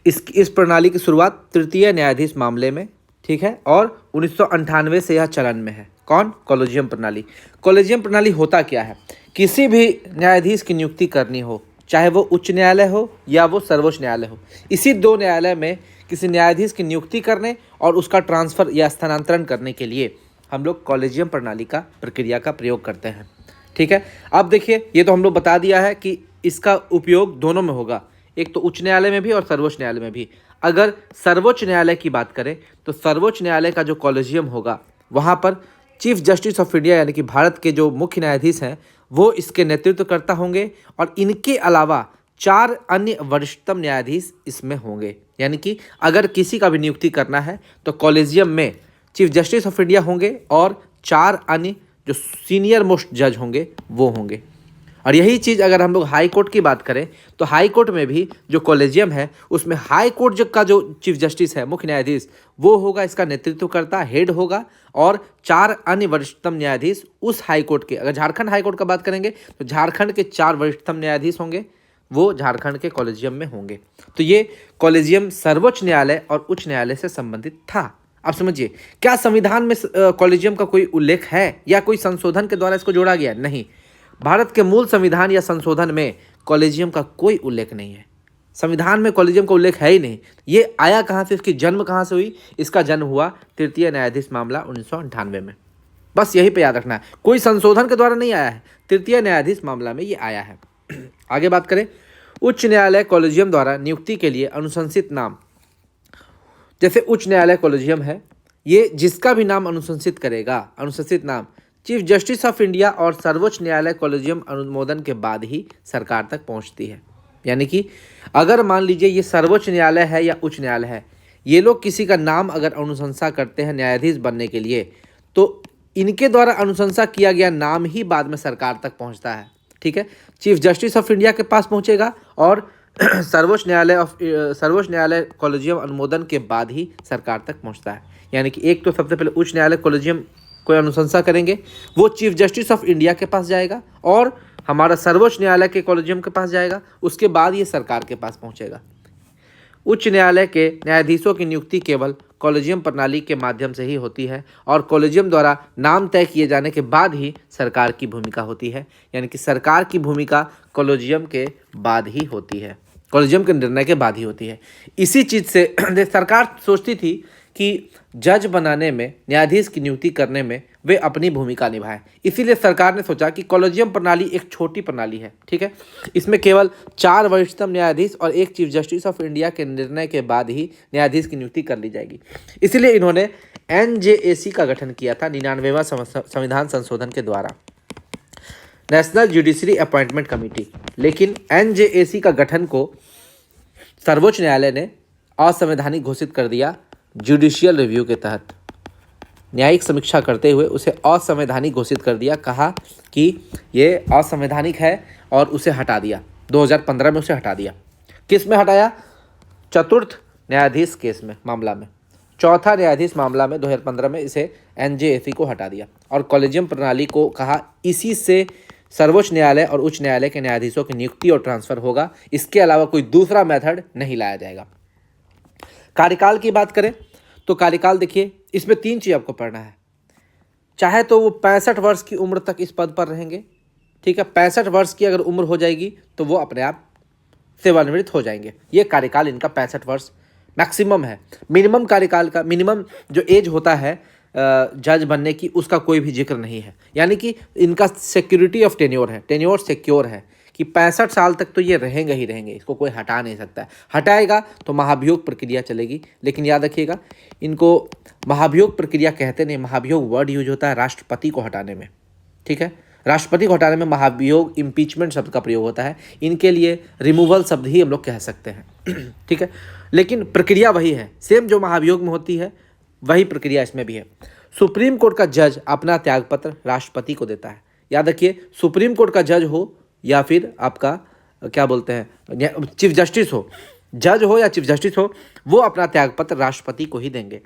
इस प्रणाली की शुरुआत तृतीय न्यायाधीश मामले में, ठीक है, और 1998 से यह चलन में है। कौन, कॉलेजियम प्रणाली। कॉलेजियम प्रणाली होता क्या है, किसी भी न्यायाधीश की नियुक्ति करनी हो, चाहे वो उच्च न्यायालय हो या वो सर्वोच्च न्यायालय हो, इसी दो न्यायालय में किसी न्यायाधीश की नियुक्ति करने और उसका ट्रांसफ़र या स्थानांतरण करने के लिए हम लोग कॉलेजियम प्रणाली का प्रक्रिया का प्रयोग करते हैं। ठीक है, अब देखिए ये तो हम लोग बता दिया है कि इसका उपयोग दोनों में होगा, एक तो उच्च न्यायालय में भी और सर्वोच्च न्यायालय में भी। अगर सर्वोच्च न्यायालय की बात करें तो सर्वोच्च न्यायालय का जो कॉलेजियम होगा, वहाँ पर चीफ जस्टिस ऑफ इंडिया यानी कि भारत के जो मुख्य न्यायाधीश हैं वो इसके नेतृत्वकर्ता होंगे, और इनके अलावा 4 अन्य वरिष्ठतम न्यायाधीश इसमें होंगे। यानी कि अगर किसी का भी नियुक्ति करना है तो कॉलेजियम में चीफ जस्टिस ऑफ इंडिया होंगे और 4 अन्य जो सीनियर मोस्ट जज होंगे वो होंगे। और यही चीज़ अगर हम लोग हाई कोर्ट की बात करें तो हाई कोर्ट में भी जो कॉलेजियम है उसमें हाई कोर्ट का जो चीफ जस्टिस है, मुख्य न्यायाधीश, वो होगा इसका नेतृत्वकर्ता, हेड होगा, और 4 अन्य वरिष्ठतम न्यायाधीश उस हाई कोर्ट के, अगर झारखंड हाई कोर्ट का बात करेंगे तो झारखंड के 4 वरिष्ठतम न्यायाधीश होंगे, वो झारखंड के कॉलेजियम में होंगे। तो ये कॉलेजियम सर्वोच्च न्यायालय और उच्च न्यायालय से संबंधित था। आप समझिए, क्या संविधान में कॉलेजियम का कोई उल्लेख है या कोई संशोधन के द्वारा इसको जोड़ा गया? नहीं, भारत के मूल संविधान या संशोधन में कॉलेजियम का कोई उल्लेख नहीं है। संविधान में कॉलेजियम का उल्लेख है ही नहीं। ये आया कहाँ से, इसकी जन्म कहाँ से हुई? इसका जन्म हुआ तृतीय न्यायाधीश मामला 1998 में। बस यही पे याद रखना है, कोई संशोधन के द्वारा नहीं आया है, तृतीय न्यायाधीश मामला में ये आया है। आगे बात करें, उच्च न्यायालय कॉलेजियम द्वारा नियुक्ति के लिए अनुशंसित नाम। जैसे उच्च न्यायालय कॉलेजियम है, ये जिसका भी नाम अनुशंसित करेगा, अनुशंसित नाम चीफ जस्टिस ऑफ इंडिया और सर्वोच्च न्यायालय कॉलेजियम अनुमोदन के बाद ही सरकार तक पहुंचती है। यानी कि अगर मान लीजिए ये सर्वोच्च न्यायालय है या उच्च न्यायालय है, ये लोग किसी का नाम अगर अनुशंसा करते हैं न्यायाधीश बनने के लिए, तो इनके द्वारा अनुशंसा किया गया नाम ही बाद में सरकार तक पहुंचता है। ठीक है, चीफ जस्टिस ऑफ इंडिया के पास पहुंचेगा और सर्वोच्च न्यायालय कॉलेजियम अनुमोदन के बाद ही सरकार तक पहुंचता है। यानी कि एक तो सबसे पहले उच्च न्यायालय कॉलेजियम कोई अनुशंसा करेंगे, वो चीफ जस्टिस ऑफ इंडिया के पास जाएगा और हमारा सर्वोच्च न्यायालय के कॉलेजियम के पास जाएगा, उसके बाद ये सरकार के पास पहुंचेगा। उच्च न्यायालय के न्यायाधीशों की नियुक्ति केवल कॉलेजियम प्रणाली के माध्यम से ही होती है और कॉलेजियम द्वारा नाम तय किए जाने के बाद ही सरकार की भूमिका होती है। यानी कि सरकार की भूमिका कॉलेजियम के बाद ही होती है, कॉलेजियम के निर्णय के बाद ही होती है। इसी चीज़ से सरकार सोचती थी कि जज बनाने में, न्यायाधीश की नियुक्ति करने में वे अपनी भूमिका निभाएं। इसीलिए सरकार ने सोचा कि कॉलेजियम प्रणाली एक छोटी प्रणाली है। ठीक है, इसमें केवल 4 वरिष्ठतम न्यायाधीश और 1 चीफ जस्टिस ऑफ इंडिया के निर्णय के बाद ही न्यायाधीश की नियुक्ति कर ली जाएगी। इसीलिए इन्होंने NJAC का गठन किया था 99वां संविधान संशोधन के द्वारा, नेशनल जुडिशरी अपॉइंटमेंट कमेटी। लेकिन NJAC का गठन को सर्वोच्च न्यायालय ने असंवैधानिक घोषित कर दिया। जुडिशियल रिव्यू के तहत न्यायिक समीक्षा करते हुए उसे असंवैधानिक घोषित कर दिया, कहा कि ये असंवैधानिक है और उसे हटा दिया। 2015 में उसे हटा दिया। किस में हटाया? चतुर्थ न्यायाधीश केस में, मामला में, चौथा न्यायाधीश मामला में 2015 में इसे NJAC को हटा दिया और कॉलेजियम प्रणाली को कहा इसी से सर्वोच्च न्यायालय और उच्च न्यायालय के न्यायाधीशों की नियुक्ति और ट्रांसफर होगा, इसके अलावा कोई दूसरा मेथड नहीं लाया जाएगा। कार्यकाल की बात करें तो कार्यकाल देखिए, इसमें 3 चीज़ आपको पढ़ना है। चाहे तो वो 65 वर्ष की उम्र तक इस पद पर रहेंगे। ठीक है, 65 वर्ष की अगर उम्र हो जाएगी तो वो अपने आप सेवानिवृत्त हो जाएंगे। ये कार्यकाल इनका 65 वर्ष मैक्सिमम है। मिनिमम कार्यकाल का, मिनिमम जो एज होता है जज बनने की, उसका कोई भी जिक्र नहीं है। यानी कि इनका सिक्योरिटी ऑफ टेन्योर है, टेन्योर सिक्योर है कि 65 साल तक तो ये रहेंगे ही रहेंगे, इसको कोई हटा नहीं सकता है। हटाएगा तो महाभियोग प्रक्रिया चलेगी। लेकिन याद रखिएगा, इनको महाभियोग प्रक्रिया कहते नहीं, महाभियोग वर्ड यूज होता है राष्ट्रपति को हटाने में। ठीक है, राष्ट्रपति को हटाने में महाभियोग, इम्पीचमेंट शब्द का प्रयोग होता है। इनके लिए रिमूवल शब्द ही हम लोग कह सकते हैं। ठीक है, लेकिन प्रक्रिया वही है, सेम जो महाभियोग में होती है वही प्रक्रिया इसमें भी है। सुप्रीम कोर्ट का जज अपना त्यागपत्र राष्ट्रपति को देता है। याद रखिए, सुप्रीम कोर्ट का जज हो या फिर आपका क्या बोलते हैं चीफ जस्टिस हो, जज हो या चीफ जस्टिस हो, वो अपना त्यागपत्र राष्ट्रपति को ही देंगे।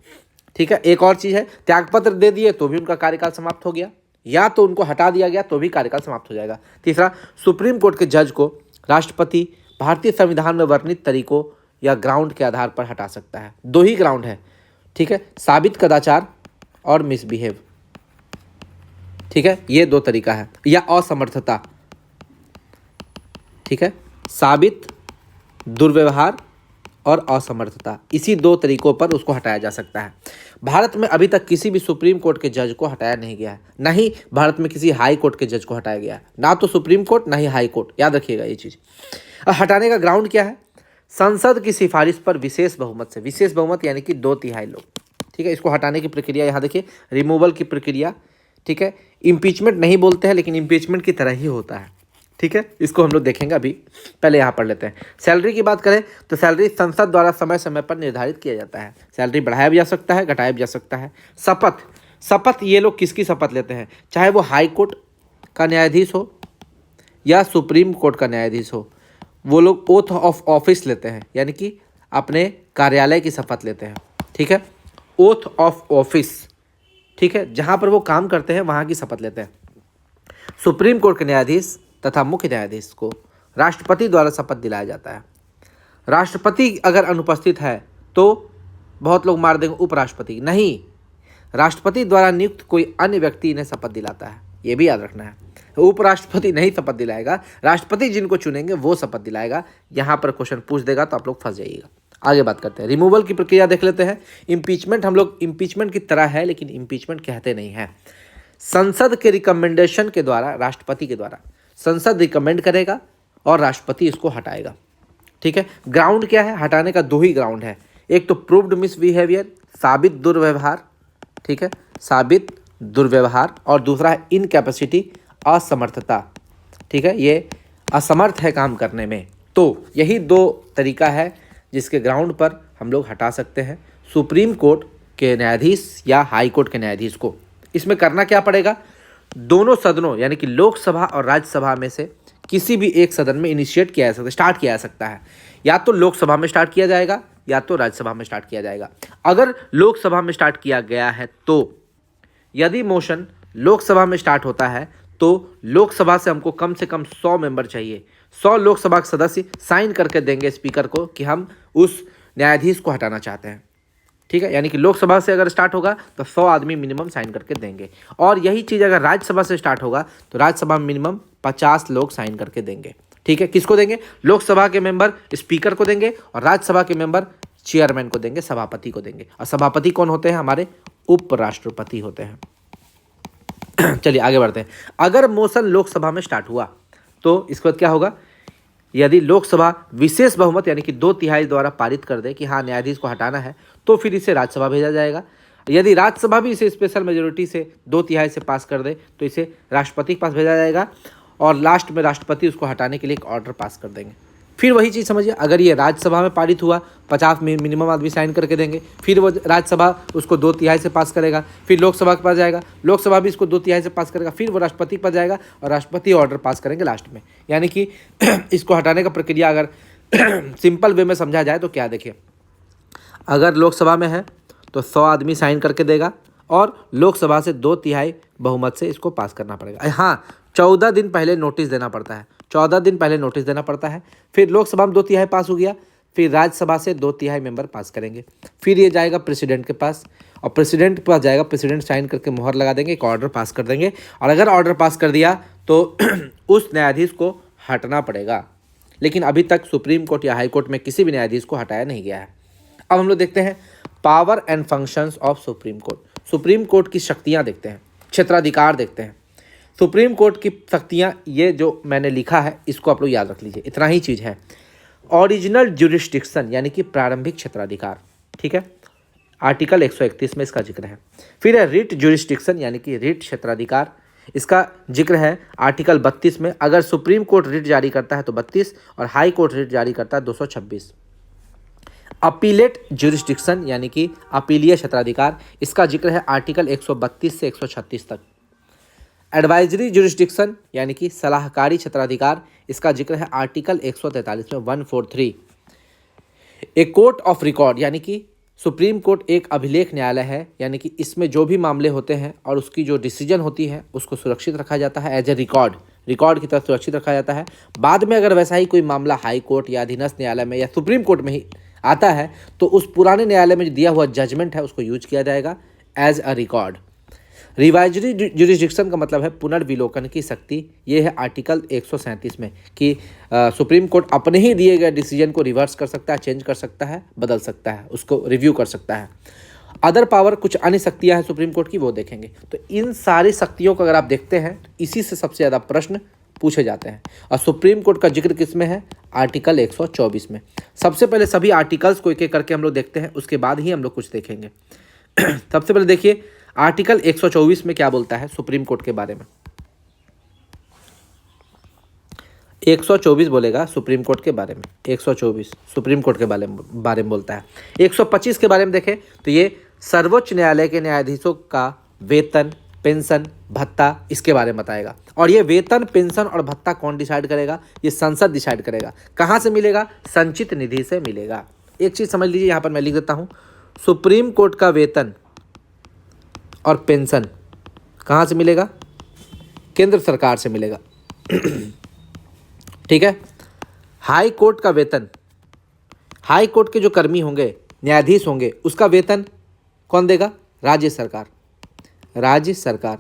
ठीक है, एक और चीज़ है, त्यागपत्र दे दिए तो भी उनका कार्यकाल समाप्त हो गया, या तो उनको हटा दिया गया तो भी कार्यकाल समाप्त हो जाएगा। तीसरा, सुप्रीम कोर्ट के जज को राष्ट्रपति भारतीय संविधान में वर्णित तरीकों या ग्राउंड के आधार पर हटा सकता है। 2 ही ग्राउंड है। ठीक है, साबित कदाचार और मिसबिहेव। ठीक है, ये 2 तरीका है, या असमर्थता। ठीक है, साबित, दुर्व्यवहार और असमर्थता, इसी 2 तरीकों पर उसको हटाया जा सकता है। भारत में अभी तक किसी भी सुप्रीम कोर्ट के जज को हटाया नहीं गया है, ना ही भारत में किसी हाई कोर्ट के जज को हटाया गया है, ना तो सुप्रीम कोर्ट ना ही हाई कोर्ट। याद रखिएगा ये चीज़। हटाने का ग्राउंड क्या है? संसद की सिफारिश पर विशेष बहुमत से। विशेष बहुमत यानी कि 2/3 लोग। ठीक है, इसको हटाने की प्रक्रिया यहाँ देखिए, रिमूवल की प्रक्रिया। ठीक है, इम्पीचमेंट नहीं बोलते हैं लेकिन इम्पीचमेंट की तरह ही होता है। ठीक है, इसको हम लोग देखेंगे, अभी पहले यहाँ पढ़ लेते हैं। सैलरी की बात करें तो सैलरी संसद द्वारा समय समय पर निर्धारित किया जाता है। सैलरी बढ़ाया भी जा सकता है, घटाया भी जा सकता है। शपथ ये लोग किसकी शपथ लेते हैं? चाहे वो हाई कोर्ट का न्यायाधीश हो या सुप्रीम कोर्ट का न्यायाधीश हो, वो लोग ओथ ऑफ ऑफिस लेते हैं, यानी कि अपने कार्यालय की शपथ लेते हैं। ठीक है, ओथ ऑफ ऑफिस। ठीक है, जहाँ पर वो काम करते हैं वहाँ की शपथ लेते हैं। सुप्रीम कोर्ट के न्यायाधीश तथा मुख्य न्यायाधीश को राष्ट्रपति द्वारा शपथ दिलाया जाता है। राष्ट्रपति अगर अनुपस्थित है तो बहुत लोग मार देंगे उपराष्ट्रपति, नहीं, राष्ट्रपति द्वारा नियुक्त कोई अन्य व्यक्ति इन्हें शपथ दिलाता है, ये भी याद रखना है। उपराष्ट्रपति नहीं शपथ दिलाएगा, राष्ट्रपति जिनको चुनेंगे वो शपथ दिलाएगा। यहाँ पर क्वेश्चन पूछ देगा तो आप लोग फंस जाइएगा। आगे बात करते हैं, रिमूवल की प्रक्रिया देख लेते हैं। इम्पीचमेंट हम लोग इम्पीचमेंट की तरह है लेकिन इम्पीचमेंट कहते नहीं है। संसद के रिकमेंडेशन के द्वारा, राष्ट्रपति के द्वारा संसद रिकमेंड करेगा और राष्ट्रपति इसको हटाएगा। ठीक है, ग्राउंड क्या है हटाने का? 2 ही ग्राउंड है, एक तो प्रूव्ड मिसबिहेवियर, साबित दुर्व्यवहार, ठीक है, साबित दुर्व्यवहार, और दूसरा है इनकैपेसिटी, असमर्थता। ठीक है, ये असमर्थ है काम करने में। तो यही 2 तरीका है जिसके ग्राउंड पर हम लोग हटा सकते हैं सुप्रीम कोर्ट के न्यायाधीश या हाई कोर्ट के न्यायाधीश को। इसमें करना क्या पड़ेगा? दोनों सदनों यानी कि लोकसभा और राज्यसभा में से किसी भी एक सदन में इनिशिएट किया जा सकता है, स्टार्ट किया जा सकता है। या तो लोकसभा में स्टार्ट किया जाएगा या तो राज्यसभा में स्टार्ट किया जाएगा। अगर लोकसभा में स्टार्ट किया गया है तो यदि मोशन लोकसभा में स्टार्ट होता है तो लोकसभा से हमको कम से कम 100 मेंबर चाहिए। 100 लोकसभा के सदस्य साइन करके देंगे स्पीकर को कि हम उस न्यायाधीश को हटाना चाहते हैं। ठीक है, यानी कि लोकसभा से अगर स्टार्ट होगा तो 100 आदमी मिनिमम साइन करके देंगे। और यही चीज़ अगर राज्यसभा से स्टार्ट होगा तो राज्यसभा में मिनिमम 50 लोग साइन करके देंगे। ठीक है, किसको देंगे? लोकसभा के मेंबर स्पीकर को देंगे और राज्यसभा के मेंबर चेयरमैन को देंगे, सभापति को देंगे। और सभापति कौन होते हैं? हमारे उपराष्ट्रपति होते हैं। चलिए आगे बढ़ते हैं। अगर मोशन लोकसभा में स्टार्ट हुआ तो इसके बाद क्या होगा? यदि लोकसभा विशेष बहुमत यानी कि 2/3 द्वारा पारित कर दे कि हाँ न्यायाधीश को हटाना है तो फिर इसे राज्यसभा भेजा जाएगा। यदि राज्यसभा भी इसे स्पेशल मेजोरिटी से 2/3 से पास कर दे तो इसे राष्ट्रपति के पास भेजा जाएगा और लास्ट में राष्ट्रपति उसको हटाने के लिए एक ऑर्डर पास कर देंगे। फिर वही चीज़ समझिए, अगर ये राज्यसभा में पारित हुआ 50 मिनिमम आदमी साइन करके देंगे, फिर वो राज्यसभा उसको 2/3 से पास करेगा, फिर लोकसभा के पास जाएगा, लोकसभा भी इसको 2/3 से पास करेगा, फिर वो राष्ट्रपति के पास जाएगा और राष्ट्रपति ऑर्डर पास करेंगे लास्ट में। यानी कि इसको हटाने का प्रक्रिया अगर सिंपल वे में समझा जाए तो क्या देखिए, अगर लोकसभा में है तो 100 आदमी साइन करके देगा और लोकसभा से 2/3 बहुमत से इसको पास करना पड़ेगा। हाँ, 14 दिन पहले नोटिस देना पड़ता है, 14 दिन पहले नोटिस देना पड़ता है। फिर लोकसभा में 2/3 पास हो गया, फिर राज्यसभा से 2/3 मेंबर पास करेंगे, फिर ये जाएगा प्रेसिडेंट के पास और प्रेसिडेंट के पास जाएगा, प्रेसिडेंट साइन करके मोहर लगा देंगे, एक ऑर्डर पास कर देंगे। और अगर ऑर्डर पास कर दिया तो उस न्यायाधीश को हटना पड़ेगा। लेकिन अभी तक सुप्रीम कोर्ट या हाई कोर्ट में किसी भी न्यायाधीश को हटाया नहीं गया है। अब हम लोग देखते हैं power and functions of supreme court. Supreme court की शक्तियाँ देखते हैं, क्षेत्राधिकार देखते हैं। सुप्रीम कोर्ट की शक्तियाँ, ये जो मैंने लिखा है इसको आप लोग याद रख लीजिए, इतना ही चीज़ है। ओरिजिनल ज्यूरिस्डिक्शन यानी कि प्रारंभिक क्षेत्राधिकार, ठीक है, आर्टिकल 131 में इसका जिक्र है। फिर है रिट ज्यूरिस्डिक्शन यानी कि रिट क्षेत्राधिकार, इसका जिक्र है आर्टिकल 32 में। अगर सुप्रीम कोर्ट रिट जारी करता है तो 32 और हाई कोर्ट रिट जारी करता है 226। अपीलेट ज्यूरिस्डिक्शन यानी कि अपीलीय क्षेत्राधिकार, इसका जिक्र है आर्टिकल 132 से 136 तक। एडवाइजरी ज्यूरिस्डिक्शन यानी कि सलाहकारी क्षेत्राधिकार, इसका जिक्र है आर्टिकल 143 में 143। ए कोर्ट ऑफ रिकॉर्ड यानी कि सुप्रीम कोर्ट एक अभिलेख न्यायालय है, यानी कि इसमें जो भी मामले होते हैं और उसकी जो डिसीजन होती है उसको सुरक्षित रखा जाता है, एज ए रिकॉर्ड की तरह सुरक्षित रखा जाता है। बाद में अगर वैसा ही कोई मामला हाई कोर्ट या अधीनस्थ न्यायालय में या सुप्रीम कोर्ट में ही आता है तो उस पुराने न्यायालय में जो दिया हुआ जजमेंट है उसको यूज किया जाएगा as a record. Revisory jurisdiction का मतलब है पुनर्विलोकन की शक्ति। ये है आर्टिकल 137 में कि सुप्रीम कोर्ट अपने ही दिए गए डिसीजन को रिवर्स कर सकता है, चेंज कर सकता है, बदल सकता है, उसको रिव्यू कर सकता है। अदर पावर, कुछ अन्य शक्तियां हैं सुप्रीम कोर्ट की, वो देखेंगे। तो इन सारी शक्तियों को अगर आप देखते हैं तो इसी से सबसे ज़्यादा प्रश्न पूछे जाते हैं। और सुप्रीम कोर्ट का जिक्र किस में है? आर्टिकल 124 में। सबसे पहले सभी आर्टिकल्स को एक एक करके हम लोग देखते हैं, उसके बाद ही हम लोग कुछ देखेंगे। सबसे पहले देखिए आर्टिकल 124 में क्या बोलता है सुप्रीम कोर्ट के बारे में। 124 बोलेगा सुप्रीम कोर्ट के बारे में, 124 सुप्रीम कोर्ट के बारे में बोलता है। 125 के बारे में देखें तो ये सर्वोच्च न्यायालय के न्यायाधीशों का वेतन, पेंशन, भत्ता, इसके बारे में बताएगा। और ये वेतन, पेंशन और भत्ता कौन डिसाइड करेगा? ये संसद डिसाइड करेगा। कहाँ से मिलेगा? संचित निधि से मिलेगा। एक चीज़ समझ लीजिए, यहाँ पर मैं लिख देता हूँ, सुप्रीम कोर्ट का वेतन और पेंशन कहाँ से मिलेगा? केंद्र सरकार से मिलेगा। ठीक है। हाई कोर्ट का वेतन, हाई कोर्ट के जो कर्मी होंगे, न्यायाधीश होंगे, उसका वेतन कौन देगा? राज्य सरकार। राज्य सरकार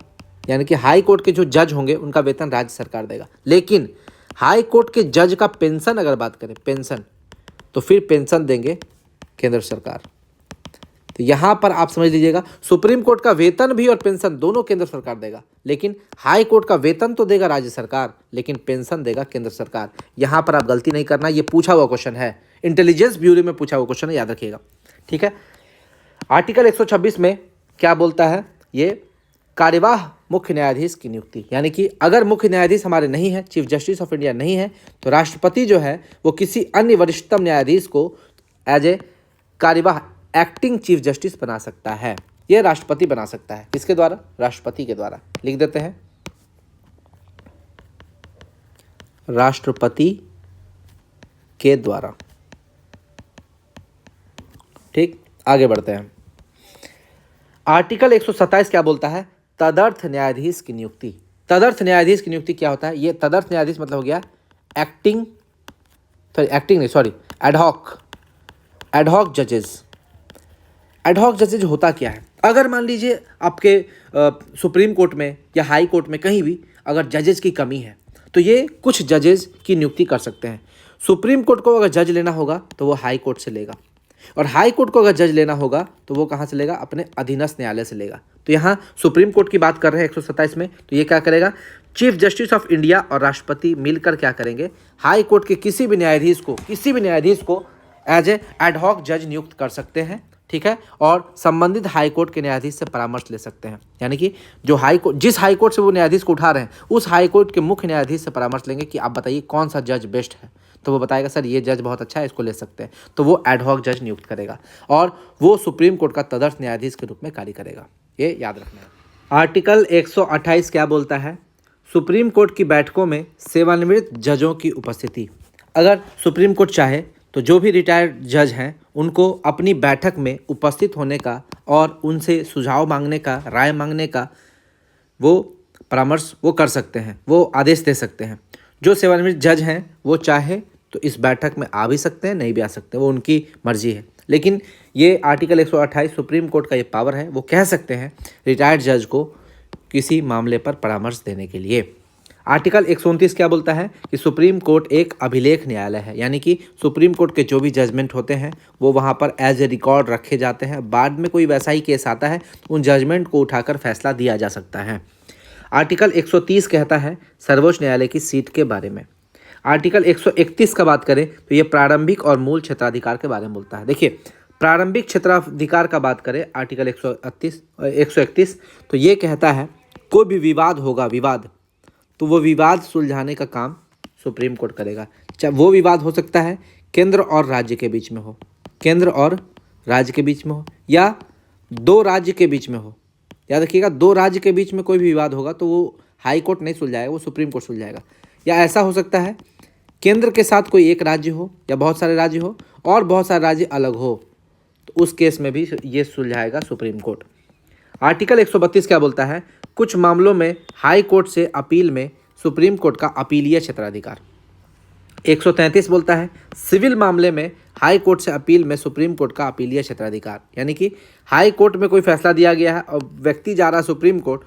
यानी कि हाई कोर्ट के जो जज होंगे उनका वेतन राज्य सरकार देगा। लेकिन हाई कोर्ट के जज का पेंशन अगर बात करें, पेंशन, तो फिर पेंशन देंगे केंद्र सरकार। तो यहाँ पर आप समझ लीजिएगा, सुप्रीम कोर्ट का वेतन भी और पेंशन दोनों केंद्र सरकार देगा, लेकिन हाई कोर्ट का वेतन तो देगा राज्य सरकार, लेकिन पेंशन देगा केंद्र सरकार। यहाँ पर आप गलती नहीं करना, ये पूछा हुआ क्वेश्चन है, इंटेलिजेंस ब्यूरो में पूछा हुआ क्वेश्चन है, याद रखिएगा। ठीक है, आर्टिकल 126 में क्या बोलता है, ये कार्यवाह मुख्य न्यायाधीश की नियुक्ति, यानी कि अगर मुख्य न्यायाधीश हमारे नहीं है, चीफ जस्टिस ऑफ इंडिया नहीं है, तो राष्ट्रपति जो है वो किसी अन्य वरिष्ठतम न्यायाधीश को एज ए कार्यवाह एक्टिंग चीफ जस्टिस बना सकता है। यह राष्ट्रपति बना सकता है, किसके द्वारा, राष्ट्रपति के द्वारा। लिख देते हैं, राष्ट्रपति के द्वारा। ठीक, आगे बढ़ते हैं। आर्टिकल 127 क्या बोलता है, तदर्थ न्यायाधीश की नियुक्ति। तदर्थ न्यायाधीश की नियुक्ति क्या होता है, ये तदर्थ न्यायाधीश मतलब हो गया एडहॉक जजेस। एडहॉक जजेज होता क्या है, अगर मान लीजिए आपके सुप्रीम कोर्ट में या हाई कोर्ट में कहीं भी अगर जजेज की कमी है, तो ये कुछ जजेज की नियुक्ति कर सकते हैं। सुप्रीम कोर्ट को अगर जज लेना होगा तो वो हाई कोर्ट से लेगा, और हाई कोर्ट को अगर जज लेना होगा तो वो कहाँ से लेगा, अपने अधीनस्थ न्यायालय से लेगा। तो यहाँ सुप्रीम कोर्ट की बात कर रहे हैं 127 में, तो ये क्या करेगा, चीफ जस्टिस ऑफ इंडिया और राष्ट्रपति मिलकर क्या करेंगे, हाई कोर्ट के किसी भी न्यायाधीश को एज ए एडहॉक जज नियुक्त कर सकते हैं। ठीक है, और संबंधित हाई कोर्ट के न्यायाधीश से परामर्श ले सकते हैं, यानी कि जो हाई कोर्ट, जिस हाई कोर्ट से वो न्यायाधीश को उठा रहे हैं, उस हाई कोर्ट के मुख्य न्यायाधीश से परामर्श लेंगे कि आप बताइए कौन सा जज बेस्ट है, तो वो बताएगा सर ये जज बहुत अच्छा है, इसको ले सकते हैं, तो वो एडहॉक जज नियुक्त करेगा और वो सुप्रीम कोर्ट का तदर्थ न्यायाधीश के रूप में कार्य करेगा, ये याद रखना है। आर्टिकल 128 क्या बोलता है, सुप्रीम कोर्ट की बैठकों में सेवानिवृत्त जजों की उपस्थिति। अगर सुप्रीम कोर्ट चाहे तो जो भी रिटायर्ड जज हैं उनको अपनी बैठक में उपस्थित होने का और उनसे सुझाव मांगने का, राय मांगने का वो परामर्श वो कर सकते हैं, वो आदेश दे सकते हैं। जो सेवानिवृत्त जज हैं वो चाहे तो इस बैठक में आ भी सकते हैं, नहीं भी आ सकते, वो उनकी मर्जी है। लेकिन ये आर्टिकल 128 सुप्रीम कोर्ट का ये पावर है, वो कह सकते हैं रिटायर्ड जज को किसी मामले पर परामर्श देने के लिए। आर्टिकल 129 क्या बोलता है कि सुप्रीम कोर्ट एक अभिलेख न्यायालय है, यानी कि सुप्रीम कोर्ट के जो भी जजमेंट होते हैं वो वहाँ पर एज ए रिकॉर्ड रखे जाते हैं। बाद में कोई वैसा ही केस आता है, उन जजमेंट को उठाकर फैसला दिया जा सकता है। आर्टिकल 130 कहता है सर्वोच्च न्यायालय की सीट के बारे में। आर्टिकल 131 का बात करें तो ये प्रारंभिक और मूल क्षेत्राधिकार के बारे में बोलता है। देखिए, प्रारंभिक क्षेत्राधिकार का बात करें आर्टिकल 131, तो ये कहता है कोई भी विवाद होगा, तो वो विवाद सुलझाने का काम सुप्रीम कोर्ट करेगा। चाहे वो विवाद हो सकता है केंद्र और राज्य के बीच में हो, या दो राज्य के बीच में हो। याद रखिएगा, दो राज्य के बीच में कोई भी विवाद होगा तो वो हाई कोर्ट नहीं सुलझाएगा, वो सुप्रीम कोर्ट सुलझाएगा। या ऐसा हो सकता है केंद्र के साथ कोई एक राज्य हो या बहुत सारे राज्य हो और बहुत सारे राज्य अलग हो, तो उस केस में भी ये सुलझाएगा सुप्रीम कोर्ट। आर्टिकल 132 क्या बोलता है, कुछ मामलों में हाई कोर्ट से अपील में सुप्रीम कोर्ट का अपीलीय क्षेत्राधिकार। 133 बोलता है सिविल मामले में हाई कोर्ट से अपील में सुप्रीम कोर्ट का अपीलीय क्षेत्राधिकार, यानी कि हाई कोर्ट में कोई फैसला दिया गया है और व्यक्ति जा रहा है सुप्रीम कोर्ट,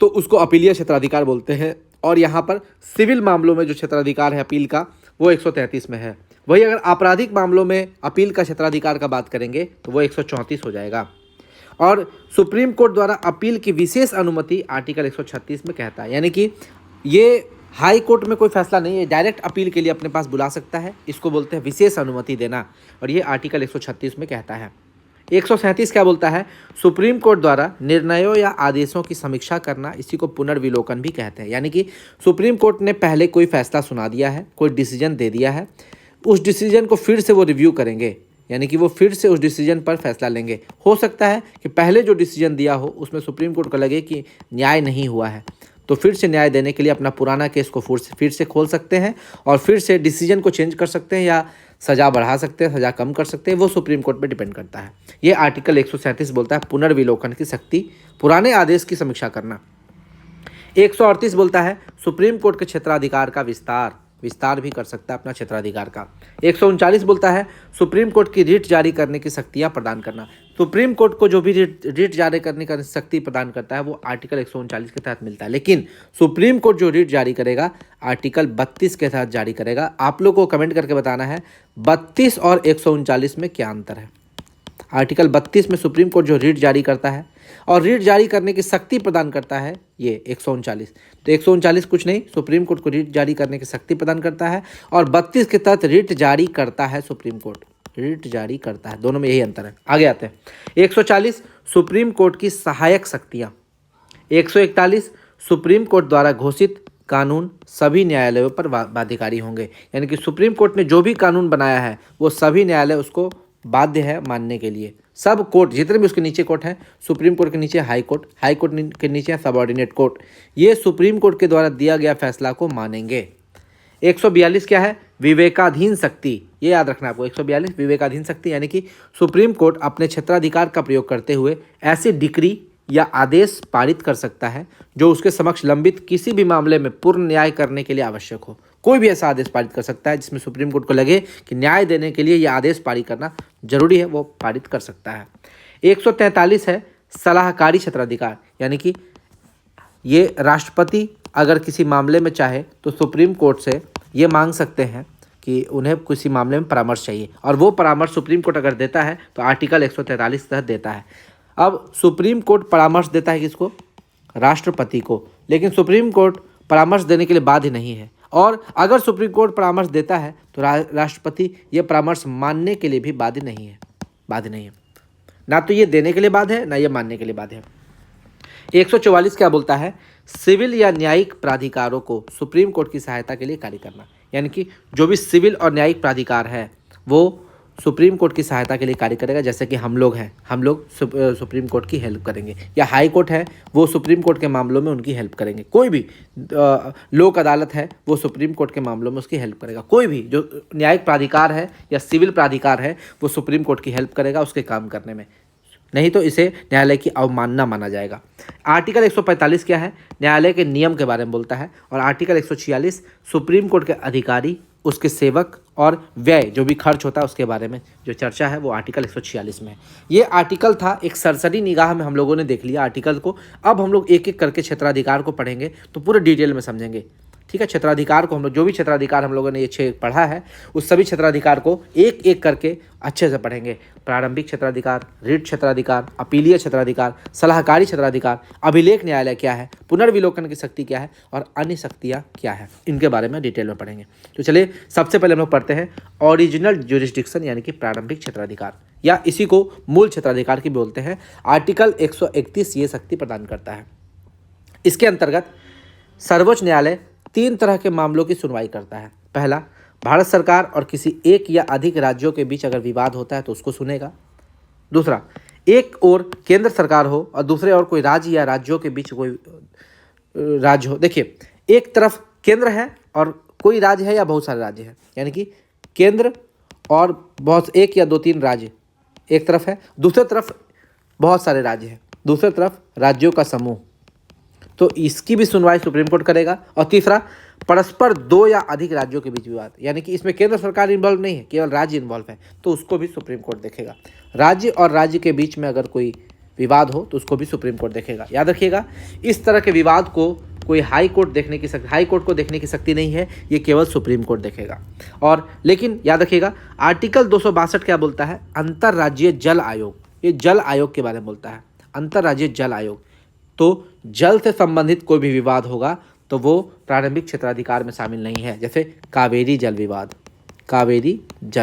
तो उसको अपीलीय क्षेत्राधिकार बोलते हैं। और यहाँ पर सिविल मामलों में जो क्षेत्राधिकार है अपील का, वो 133 में है। वही अगर आपराधिक मामलों में अपील का क्षेत्राधिकार का बात करेंगे तो वो 134 हो जाएगा। और सुप्रीम कोर्ट द्वारा अपील की विशेष अनुमति आर्टिकल 136 में कहता है, यानी कि ये हाई कोर्ट में कोई फैसला नहीं है, डायरेक्ट अपील के लिए अपने पास बुला सकता है, इसको बोलते हैं विशेष अनुमति देना, और ये आर्टिकल 136 में कहता है। 137 क्या बोलता है, सुप्रीम कोर्ट द्वारा निर्णयों या आदेशों की समीक्षा करना, इसी को पुनर्विलोकन भी कहते हैं। यानी कि सुप्रीम कोर्ट ने पहले कोई फैसला सुना दिया है, कोई डिसीजन दे दिया है, उस डिसीजन को फिर से वो रिव्यू करेंगे, यानी कि वो फिर से उस डिसीजन पर फैसला लेंगे। हो सकता है कि पहले जो डिसीजन दिया हो उसमें सुप्रीम कोर्ट को लगे कि न्याय नहीं हुआ है, तो फिर से न्याय देने के लिए अपना पुराना केस को फिर से खोल सकते हैं और फिर से डिसीजन को चेंज कर सकते हैं, या सज़ा बढ़ा सकते हैं, सज़ा कम कर सकते हैं, वो सुप्रीम कोर्ट पे डिपेंड करता है। ये आर्टिकल 137 बोलता है पुनर्विलोकन की शक्ति, पुराने आदेश की समीक्षा करना। 138 बोलता है सुप्रीम कोर्ट के क्षेत्राधिकार का विस्तार भी कर सकता है अपना क्षेत्राधिकार का। 139 बोलता है सुप्रीम कोर्ट की रिट जारी करने की शक्तियाँ प्रदान करना। सुप्रीम कोर्ट को जो भी रिट जारी करने का शक्ति प्रदान करता है वो आर्टिकल 139 के तहत मिलता है, लेकिन सुप्रीम कोर्ट जो रिट जारी करेगा आर्टिकल 32 के तहत जारी करेगा। आप लोग को कमेंट करके बताना है 32 और 139 में क्या अंतर है। आर्टिकल 32 में सुप्रीम कोर्ट जो रिट जारी करता है और रिट जारी करने की शक्ति प्रदान करता है ये 139। तो 139 कुछ नहीं, सुप्रीम कोर्ट को रिट जारी करने की शक्ति प्रदान करता है, और 32 के तहत रिट जारी करता है सुप्रीम कोर्ट, रिट जारी करता है। दोनों में यही अंतर है। आगे आते हैं 140 सुप्रीम कोर्ट की सहायक शक्तियाँ। 141 सुप्रीम कोर्ट द्वारा घोषित कानून सभी न्यायालयों पर बाध्यकारी होंगे, यानी कि सुप्रीम कोर्ट ने जो भी कानून बनाया है वो सभी न्यायालय उसको बाध्य है मानने के लिए। सब कोर्ट जितने भी उसके नीचे कोर्ट हैं, सुप्रीम कोर्ट के नीचे हाई कोर्ट, हाई कोर्ट के नीचे सबऑर्डिनेट कोर्ट, ये सुप्रीम कोर्ट के द्वारा दिया गया फैसला को मानेंगे। 142 क्या है? विवेकाधीन शक्ति। ये याद रखना आपको, 142 विवेकाधीन शक्ति, यानी कि सुप्रीम कोर्ट अपने क्षेत्राधिकार का प्रयोग करते हुए ऐसी डिक्री या आदेश पारित कर सकता है जो उसके समक्ष लंबित किसी भी मामले में पूर्ण न्याय करने के लिए आवश्यक हो। कोई भी ऐसा आदेश पारित कर सकता है जिसमें सुप्रीम कोर्ट को लगे कि न्याय देने के लिए यह आदेश पारित करना जरूरी है, वो पारित कर सकता है। 143 है सलाहकारी क्षेत्राधिकार, यानी कि ये राष्ट्रपति अगर किसी मामले में चाहे तो सुप्रीम कोर्ट से ये मांग सकते हैं कि उन्हें किसी मामले में परामर्श चाहिए, और वो परामर्श सुप्रीम कोर्ट अगर देता है तो आर्टिकल 143 के तहत देता है। अब सुप्रीम कोर्ट परामर्श देता है किसको? राष्ट्रपति को, लेकिन सुप्रीम कोर्ट परामर्श देने के लिए बाध्य नहीं है, और अगर सुप्रीम कोर्ट परामर्श देता है तो राष्ट्रपति ये परामर्श मानने के लिए भी बाध्य नहीं है, ना तो ये देने के लिए बाध्य है ना ये मानने के लिए बाध्य है। 144 क्या बोलता है? सिविल या न्यायिक प्राधिकारों को सुप्रीम कोर्ट की सहायता के लिए कार्य करना, यानी कि जो भी सिविल और न्यायिक प्राधिकार है वो सुप्रीम कोर्ट की सहायता के लिए कार्य करेगा। जैसे कि हम लोग हैं, हम लोग सुप्रीम कोर्ट की हेल्प करेंगे, या हाई कोर्ट है वो सुप्रीम कोर्ट के मामलों में उनकी हेल्प करेंगे। कोई भी लोक अदालत है वो सुप्रीम कोर्ट के मामलों में उसकी हेल्प करेगा। कोई भी जो न्यायिक प्राधिकार है या सिविल प्राधिकार है वो सुप्रीम कोर्ट की हेल्प करेगा उसके काम करने में, नहीं तो इसे न्यायालय की अवमानना माना जाएगा। आर्टिकल 145 क्या है? न्यायालय के नियम के बारे में बोलता है, और आर्टिकल 146 सुप्रीम कोर्ट के अधिकारी, उसके सेवक और व्यय जो भी खर्च होता है उसके बारे में जो चर्चा है वो आर्टिकल 146 में है। ये आर्टिकल था, एक सरसरी निगाह में हम लोगों ने देख लिया आर्टिकल को। अब हम लोग एक एक करके क्षेत्राधिकार को पढ़ेंगे तो पूरे डिटेल में समझेंगे, ठीक है। क्षेत्राधिकार को हम लोग जो भी क्षेत्राधिकार हम लोगों ने ये 6 पढ़ा है उस सभी क्षेत्राधिकार को एक एक करके अच्छे से पढ़ेंगे। प्रारंभिक क्षेत्राधिकार, रिट क्षेत्राधिकार, अपीलीय क्षेत्राधिकार, सलाहकारी क्षेत्राधिकार, अभिलेख न्यायालय क्या है, पुनर्विलोकन की शक्ति क्या है और अन्य शक्तियाँ क्या है, इनके बारे में डिटेल में पढ़ेंगे। तो चलिए सबसे पहले हम लोग पढ़ते हैं ओरिजिनल ज्यूरिसडिक्शन, यानी कि प्रारंभिक क्षेत्राधिकार, या इसी को मूल क्षेत्राधिकार की बोलते हैं। आर्टिकल 131 ये शक्ति प्रदान करता है। इसके अंतर्गत सर्वोच्च न्यायालय 3 तरह के मामलों की सुनवाई करता है। पहला, भारत सरकार और किसी एक या अधिक राज्यों के बीच अगर विवाद होता है तो उसको सुनेगा। दूसरा, एक ओर केंद्र सरकार हो और दूसरे ओर कोई राज्य या राज्यों के बीच कोई राज्य हो। देखिए, एक तरफ केंद्र है और कोई राज्य है या बहुत सारे राज्य हैं, यानी कि केंद्र और बहुत एक या 2-3 राज्य एक तरफ है, दूसरी तरफ बहुत सारे राज्य हैं, दूसरी तरफ राज्यों का समूह, तो इसकी भी सुनवाई सुप्रीम कोर्ट करेगा। और तीसरा, परस्पर 2 या अधिक राज्यों के बीच विवाद, यानी कि इसमें केंद्र सरकार इन्वॉल्व नहीं है, केवल राज्य इन्वॉल्व है, तो उसको भी सुप्रीम कोर्ट देखेगा। राज्य और राज्य के बीच में अगर कोई विवाद हो तो उसको भी सुप्रीम कोर्ट देखेगा। याद रखिएगा, इस तरह के विवाद को कोई हाई कोर्ट को देखने की शक्ति नहीं है, ये केवल सुप्रीम कोर्ट देखेगा। और लेकिन याद रखिएगा, आर्टिकल 262 क्या बोलता है? अंतर्राज्यीय जल आयोग, ये जल आयोग के बारे में बोलता है, अंतर्राज्यीय जल आयोग। तो जल से संबंधित कोई भी विवाद होगा तो वो प्रारंभिक क्षेत्राधिकार में शामिल नहीं है। जैसे कावेरी जल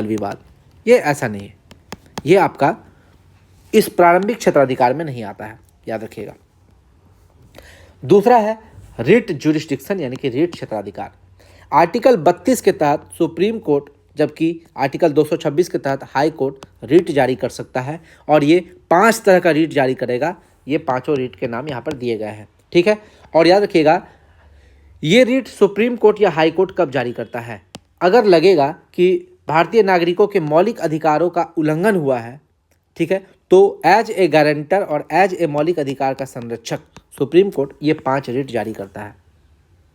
विवाद, ये ऐसा नहीं है, ये आपका इस प्रारंभिक क्षेत्राधिकार में नहीं आता है, याद रखिएगा। दूसरा है रिट ज्यूरिसडिक्शन, यानी कि रिट क्षेत्राधिकार। आर्टिकल 32 के तहत सुप्रीम कोर्ट, जबकि आर्टिकल 226 के तहत हाई कोर्ट रिट जारी कर सकता है, और ये 5 तरह का रिट जारी करेगा। ये 5 रिट के नाम यहाँ पर दिए गए हैं, ठीक है। और याद रखिएगा, ये रिट सुप्रीम कोर्ट या हाई कोर्ट कब जारी करता है? अगर लगेगा कि भारतीय नागरिकों के मौलिक अधिकारों का उल्लंघन हुआ है, ठीक है, तो एज ए गारंटर और एज ए मौलिक अधिकार का संरक्षक सुप्रीम कोर्ट ये 5 रिट जारी करता है,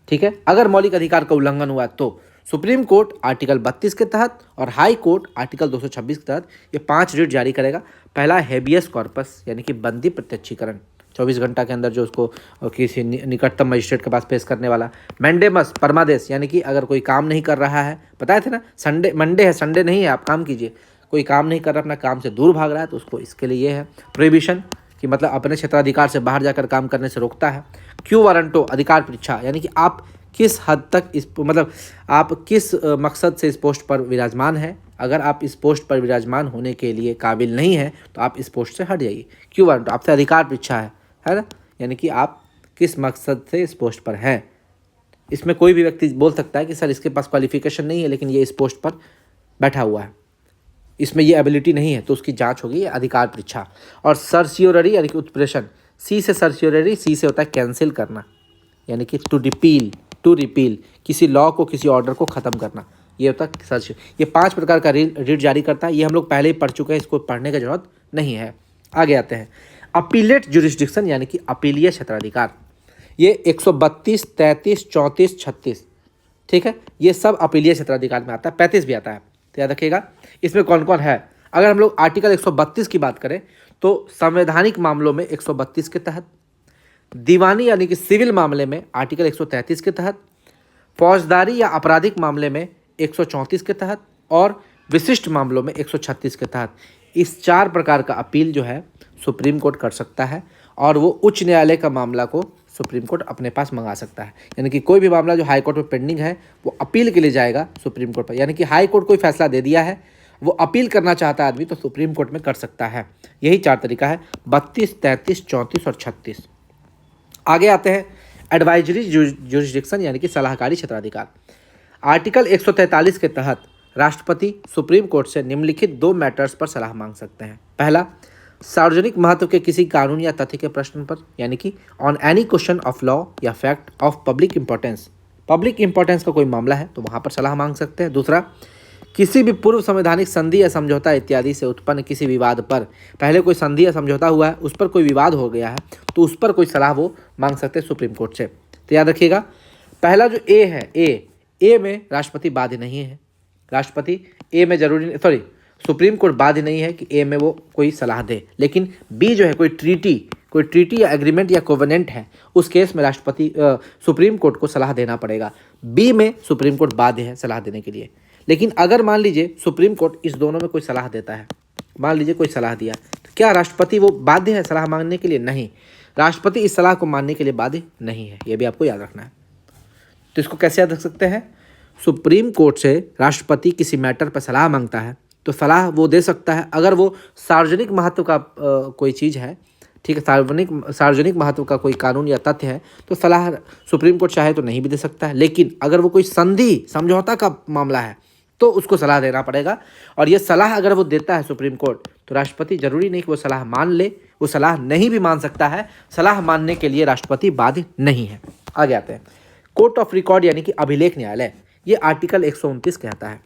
ठीक है। अगर मौलिक अधिकार का उल्लंघन हुआ तो सुप्रीम कोर्ट आर्टिकल 32 के तहत और हाई कोर्ट आर्टिकल 226 के तहत ये 5 रिट जारी करेगा। पहला हेबियस कॉर्पस यानी कि बंदी प्रत्यक्षीकरण, 24 घंटा के अंदर जो उसको किसी निकटतम मजिस्ट्रेट के पास पेश करने वाला। मैंडेमस परमादेश यानी कि अगर कोई काम नहीं कर रहा है, बताए थे ना मंडे है संडे नहीं है, आप काम कीजिए, कोई काम नहीं कर रहा, अपना काम से दूर भाग रहा है तो उसको इसके लिए ये है। प्रोहिबिशन कि मतलब अपने क्षेत्राधिकार से बाहर जाकर काम करने से रोकता है। क्यू वारंटो अधिकार परीक्षा यानी कि आप किस हद तक इस मतलब आप किस मकसद से इस पोस्ट पर विराजमान है, अगर आप इस पोस्ट पर विराजमान होने के लिए काबिल नहीं है तो आप इस पोस्ट से हट जाइए। क्यू वारंटो आपसे अधिकार परीक्षा है ना, यानी कि आप किस मकसद से इस पोस्ट पर हैं। इसमें कोई भी व्यक्ति बोल सकता है कि सर इसके पास क्वालिफिकेशन नहीं है लेकिन ये इस पोस्ट पर बैठा हुआ है, इसमें ये एबिलिटी नहीं है, तो उसकी जांच होगी, ये अधिकार परीक्षा। और सर्सियोररी यानी कि उत्प्रेषण, सी से सर्सियोररी, सी से होता है कैंसिल करना यानी कि टू रिपील किसी लॉ को, किसी ऑर्डर को ख़त्म करना, ये होता है सर्च। ये 5 प्रकार का रिट जारी करता है, ये हम लोग पहले ही पढ़ चुके हैं, इसको पढ़ने की जरूरत नहीं है। आगे आते हैं अपीलेट जुरिस्डिक्शन यानी कि अपीलीय क्षेत्राधिकार। ये 132, 33, 34, 36 ठीक है, ये सब अपीलीय क्षेत्राधिकार में आता है, 35 भी आता है, तो याद रखिएगा। इसमें कौन कौन है, अगर हम लोग आर्टिकल 132 की बात करें तो संवैधानिक मामलों में 132 के तहत, दीवानी यानी कि सिविल मामले में आर्टिकल 133 के तहत, फौजदारी या आपराधिक मामले में 134 के तहत और विशिष्ट मामलों में 136 के तहत। इस 4 प्रकार का अपील जो है सुप्रीम कोर्ट कर सकता है और वो उच्च न्यायालय का मामला को सुप्रीम कोर्ट अपने पास मंगा सकता है। यानी कि कोई भी मामला जो हाई कोर्ट में पेंडिंग है वो अपील के लिए जाएगा सुप्रीम कोर्ट पर, यानी कि हाई कोर्ट कोई फैसला दे दिया है, वो अपील करना चाहता है आदमी तो सुप्रीम कोर्ट में कर सकता है। यही 4 तरीका है, 32, 33, 34 और 36। आगे आते हैं एडवाइजरी जुरिस्डिक्शन यानी कि सलाहकारी क्षेत्राधिकार। आर्टिकल 143 के तहत राष्ट्रपति सुप्रीम कोर्ट से निम्नलिखित 2 मैटर्स पर सलाह मांग सकते हैं। पहला, सार्वजनिक महत्व के किसी कानून या तथ्य के प्रश्न पर यानी कि on any question of law या फैक्ट ऑफ पब्लिक इंपॉर्टेंस का कोई मामला है तो वहाँ पर सलाह मांग सकते हैं। दूसरा, किसी भी पूर्व संवैधानिक संधि या समझौता इत्यादि से उत्पन्न किसी विवाद पर, पहले कोई संधि या समझौता हुआ है उस पर कोई विवाद हो गया है तो उस पर कोई सलाह वो मांग सकते हैं सुप्रीम कोर्ट से। तो याद रखिएगा, पहला जो ए है, ए में राष्ट्रपति बाध्य नहीं है, राष्ट्रपति ए में जरूरी सुप्रीम कोर्ट बाध्य नहीं है कि ए में वो कोई सलाह दे, लेकिन बी जो है कोई ट्रीटी या एग्रीमेंट या कोवेनेंट है, उस केस में राष्ट्रपति सुप्रीम कोर्ट को सलाह देना पड़ेगा। बी में सुप्रीम कोर्ट बाध्य है सलाह देने के लिए। लेकिन अगर मान लीजिए सुप्रीम कोर्ट इस दोनों में कोई सलाह देता है, मान लीजिए कोई सलाह दिया, तो क्या राष्ट्रपति वो बाध्य है सलाह मांगने के लिए? नहीं, राष्ट्रपति इस सलाह को मानने के लिए बाध्य नहीं है, ये भी आपको याद रखना है। तो इसको कैसे याद रख सकते हैं? सुप्रीम कोर्ट से राष्ट्रपति किसी मैटर पर सलाह मांगता है तो सलाह वो दे सकता है अगर वो सार्वजनिक महत्व का कोई चीज़ है, ठीक है, सार्वजनिक महत्व का कोई कानून या तथ्य है तो सलाह सुप्रीम कोर्ट चाहे तो नहीं भी दे सकता है। लेकिन अगर वो कोई संधि समझौता का मामला है तो उसको सलाह देना पड़ेगा, और ये सलाह अगर वो देता है सुप्रीम कोर्ट तो राष्ट्रपति जरूरी नहीं कि वो सलाह मान ले, वो सलाह नहीं भी मान सकता है, सलाह मानने के लिए राष्ट्रपति बाध्य नहीं है। आगे आते हैं कोर्ट ऑफ रिकॉर्ड यानी कि अभिलेख न्यायालय। ये आर्टिकल 129 कहता है,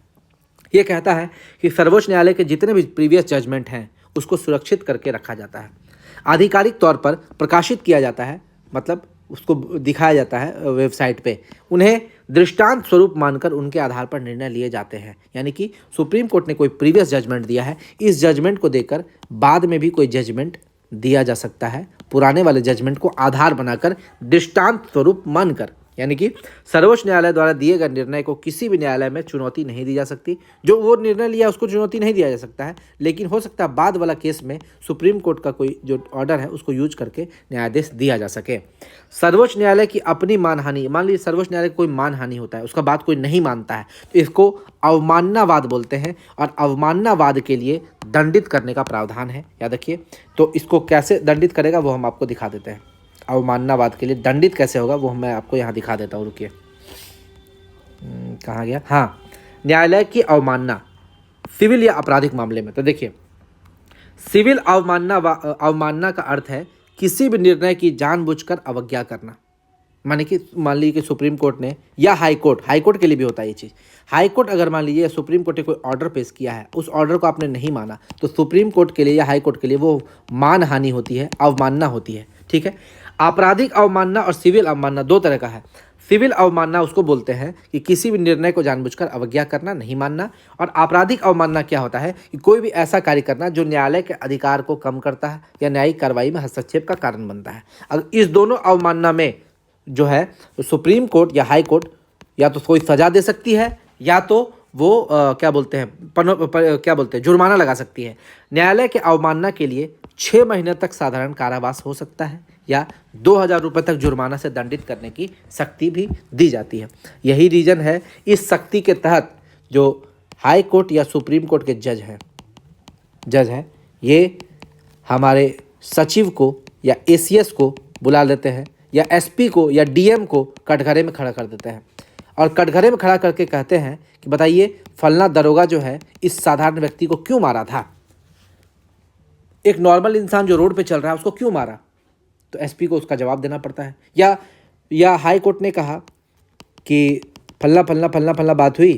ये कहता है कि सर्वोच्च न्यायालय के जितने भी प्रीवियस जजमेंट हैं उसको सुरक्षित करके रखा जाता है, आधिकारिक तौर पर प्रकाशित किया जाता है, मतलब उसको दिखाया जाता है वेबसाइट पे, उन्हें दृष्टांत स्वरूप मानकर उनके आधार पर निर्णय लिए जाते हैं। यानी कि सुप्रीम कोर्ट ने कोई प्रीवियस जजमेंट दिया है, इस जजमेंट को देकर बाद में भी कोई जजमेंट दिया जा सकता है, पुराने वाले जजमेंट को आधार बनाकर दृष्टांत स्वरूप मानकर। यानी कि सर्वोच्च न्यायालय द्वारा दिए गए निर्णय को किसी भी न्यायालय में चुनौती नहीं दी जा सकती, जो वो निर्णय लिया उसको चुनौती नहीं दिया जा सकता है, लेकिन हो सकता है बाद वाला केस में सुप्रीम कोर्ट का कोई जो ऑर्डर है उसको यूज करके न्यायाधीश दिया जा सके। सर्वोच्च न्यायालय की अपनी मानहानि, मान लीजिए सर्वोच्च न्यायालय को कोई मानहानि होता है, उसका बात कोई नहीं मानता है तो इसको अवमाननावाद बोलते हैं, और अवमाननावाद के लिए दंडित करने का प्रावधान है, याद रखिए। तो इसको कैसे दंडित करेगा वो हम आपको दिखा देते हैं। अवमाननावाद के लिए दंडित कैसे होगा वो मैं आपको यहाँ दिखा देता हूँ, रुकिए, कहाँ गया, हाँ, न्यायालय की अवमानना सिविल या आपराधिक मामले में। तो देखिए, सिविल अवमानना का अर्थ है किसी भी निर्णय की जानबूझकर अवज्ञा करना। माने कि मान लीजिए कि सुप्रीम कोर्ट ने या हाई कोर्ट के लिए भी होता है ये चीज़, हाई कोर्ट अगर मान लीजिए सुप्रीम कोर्ट ने कोई ऑर्डर पेश किया है, उस ऑर्डर को आपने नहीं माना तो सुप्रीम कोर्ट के लिए या हाई कोर्ट के लिए वो मानहानि होती है, अवमानना होती है, ठीक है। आपराधिक अवमानना और सिविल अवमानना 2 तरह का है। सिविल अवमानना उसको बोलते हैं कि किसी भी निर्णय को जानबूझकर अवज्ञा करना, नहीं मानना। और आपराधिक अवमानना क्या होता है कि कोई भी ऐसा कार्य करना जो न्यायालय के अधिकार को कम करता है या न्यायिक कार्रवाई में हस्तक्षेप का कारण बनता है। अगर इस दोनों अवमानना में जो है सुप्रीम कोर्ट या हाई कोर्ट या तो कोई सजा दे सकती है या तो वो क्या बोलते हैं जुर्माना लगा सकती है। न्यायालय के अवमानना के लिए 6 महीने तक साधारण कारावास हो सकता है या 2,000 रुपये तक जुर्माना से दंडित करने की शक्ति भी दी जाती है। यही रीज़न है इस शक्ति के तहत जो हाई कोर्ट या सुप्रीम कोर्ट के जज हैं ये हमारे सचिव को या एसीएस को बुला लेते हैं या एसपी को या डीएम को कटघरे में खड़ा कर देते हैं और कटघरे में खड़ा करके कहते हैं कि बताइए फलना दरोगा जो है इस साधारण व्यक्ति को क्यों मारा था, एक नॉर्मल इंसान जो रोड पे चल रहा है उसको क्यों मारा। तो एसपी को उसका जवाब देना पड़ता है। या हाई कोर्ट ने कहा कि फलना बात हुई,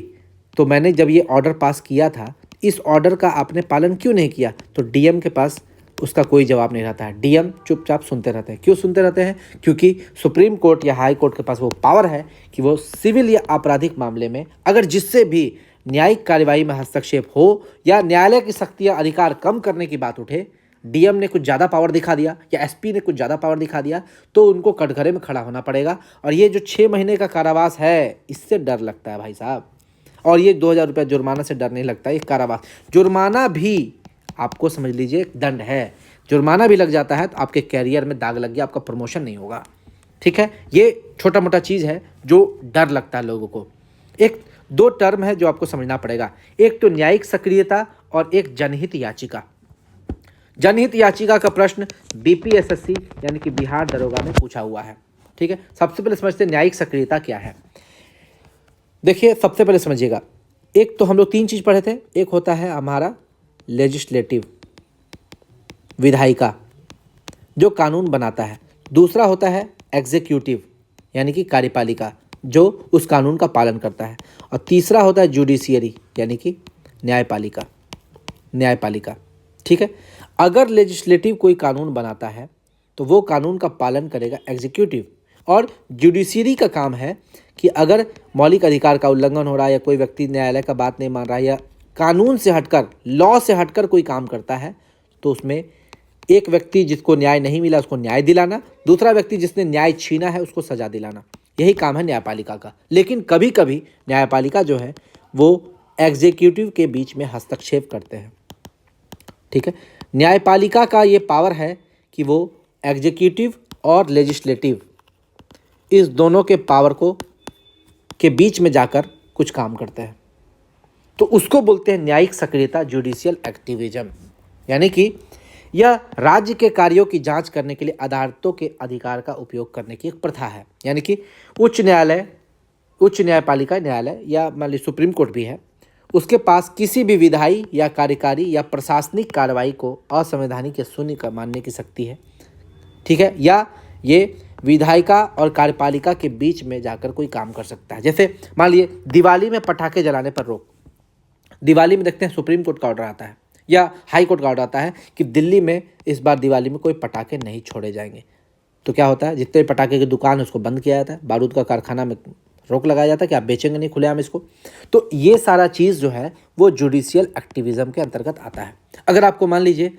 तो मैंने जब ये ऑर्डर पास किया था इस ऑर्डर का आपने पालन क्यों नहीं किया, तो डीएम के पास उसका कोई जवाब नहीं रहता है। डीएम चुपचाप सुनते रहते हैं। क्यों सुनते रहते हैं? क्योंकि सुप्रीम कोर्ट या हाई कोर्ट के पास वो पावर है कि वो सिविल या आपराधिक मामले में अगर जिससे भी न्यायिक कार्यवाही में हस्तक्षेप हो या न्यायालय की शक्ति या अधिकार कम करने की बात उठे, डीएम ने कुछ ज़्यादा पावर दिखा दिया या एसपी ने कुछ ज़्यादा पावर दिखा दिया तो उनको कटघरे में खड़ा होना पड़ेगा। और ये जो 6 महीने का कारावास है इससे डर लगता है भाई साहब। और ये 2,000 रुपये जुर्माना से डर नहीं लगता, ये कारावास जुर्माना भी आपको समझ लीजिए एक दंड है। जुर्माना भी लग जाता है तो आपके कैरियर में दाग लग गया, आपका प्रमोशन नहीं होगा। ठीक है, ये छोटा मोटा चीज़ है जो डर लगता है लोगों को। एक 2 टर्म है जो आपको समझना पड़ेगा, एक तो न्यायिक सक्रियता और एक जनहित याचिका। जनहित याचिका का प्रश्न बीपीएसएससी यानी कि बिहार दरोगा में पूछा हुआ है। ठीक है, सबसे पहले समझते हैं न्यायिक सक्रियता क्या है। देखिए सबसे पहले समझिएगा, एक तो हम लोग 3 चीज़ पढ़े थे। एक होता है हमारा लेजिस्लेटिव, विधायिका जो कानून बनाता है। दूसरा होता है एग्जीक्यूटिव यानी कि कार्यपालिका जो उस कानून का पालन करता है। और तीसरा होता है जुडिशियरी यानी कि न्यायपालिका। ठीक है, अगर लेजिस्लेटिव कोई कानून बनाता है तो वो कानून का पालन करेगा एग्जीक्यूटिव, और जुडिशियरी का काम है कि अगर मौलिक अधिकार का उल्लंघन हो रहा है या कोई व्यक्ति न्यायालय का बात नहीं मान रहा है या कानून से हटकर, लॉ से हटकर कोई काम करता है तो उसमें एक व्यक्ति जिसको न्याय नहीं मिला उसको न्याय दिलाना, दूसरा व्यक्ति जिसने न्याय छीना है उसको सजा दिलाना, यही काम है न्यायपालिका का। लेकिन कभी कभी न्यायपालिका जो है वो एग्जीक्यूटिव के बीच में हस्तक्षेप करते हैं। ठीक है, न्यायपालिका का ये पावर है कि वो एग्जीक्यूटिव और लेजिस्लेटिव इस दोनों के पावर के बीच में जाकर कुछ काम करते हैं, तो उसको बोलते हैं न्यायिक सक्रियता, जुडिशियल एक्टिविज्म। यानी कि यह राज्य के कार्यों की जांच करने के लिए अदालतों के अधिकार का उपयोग करने की एक प्रथा है। यानी कि उच्च न्यायपालिका न्यायालय या मान लीजिए सुप्रीम कोर्ट भी है, उसके पास किसी भी विधायी या कार्यकारी या प्रशासनिक कार्रवाई को असंवैधानिक या शून्य मानने की शक्ति है। ठीक है, या ये विधायिका और कार्यपालिका के बीच में जाकर कोई काम कर सकता है। जैसे मान लीजिए दिवाली में पटाखे जलाने पर रोक। दिवाली में देखते हैं सुप्रीम कोर्ट का ऑर्डर आता है या हाई कोर्ट का ऑर्डर आता है कि दिल्ली में इस बार दिवाली में कोई पटाखे नहीं छोड़े जाएंगे। तो क्या होता है, जितने पटाखे की दुकान है उसको बंद किया जाता है, बारूद का कारखाना में रोक लगाया जाता है कि आप बेचेंगे नहीं खुलेआम इसको। तो ये सारा चीज़ जो है वो जुडिशियल एक्टिविज्म के अंतर्गत आता है। अगर आपको मान लीजिए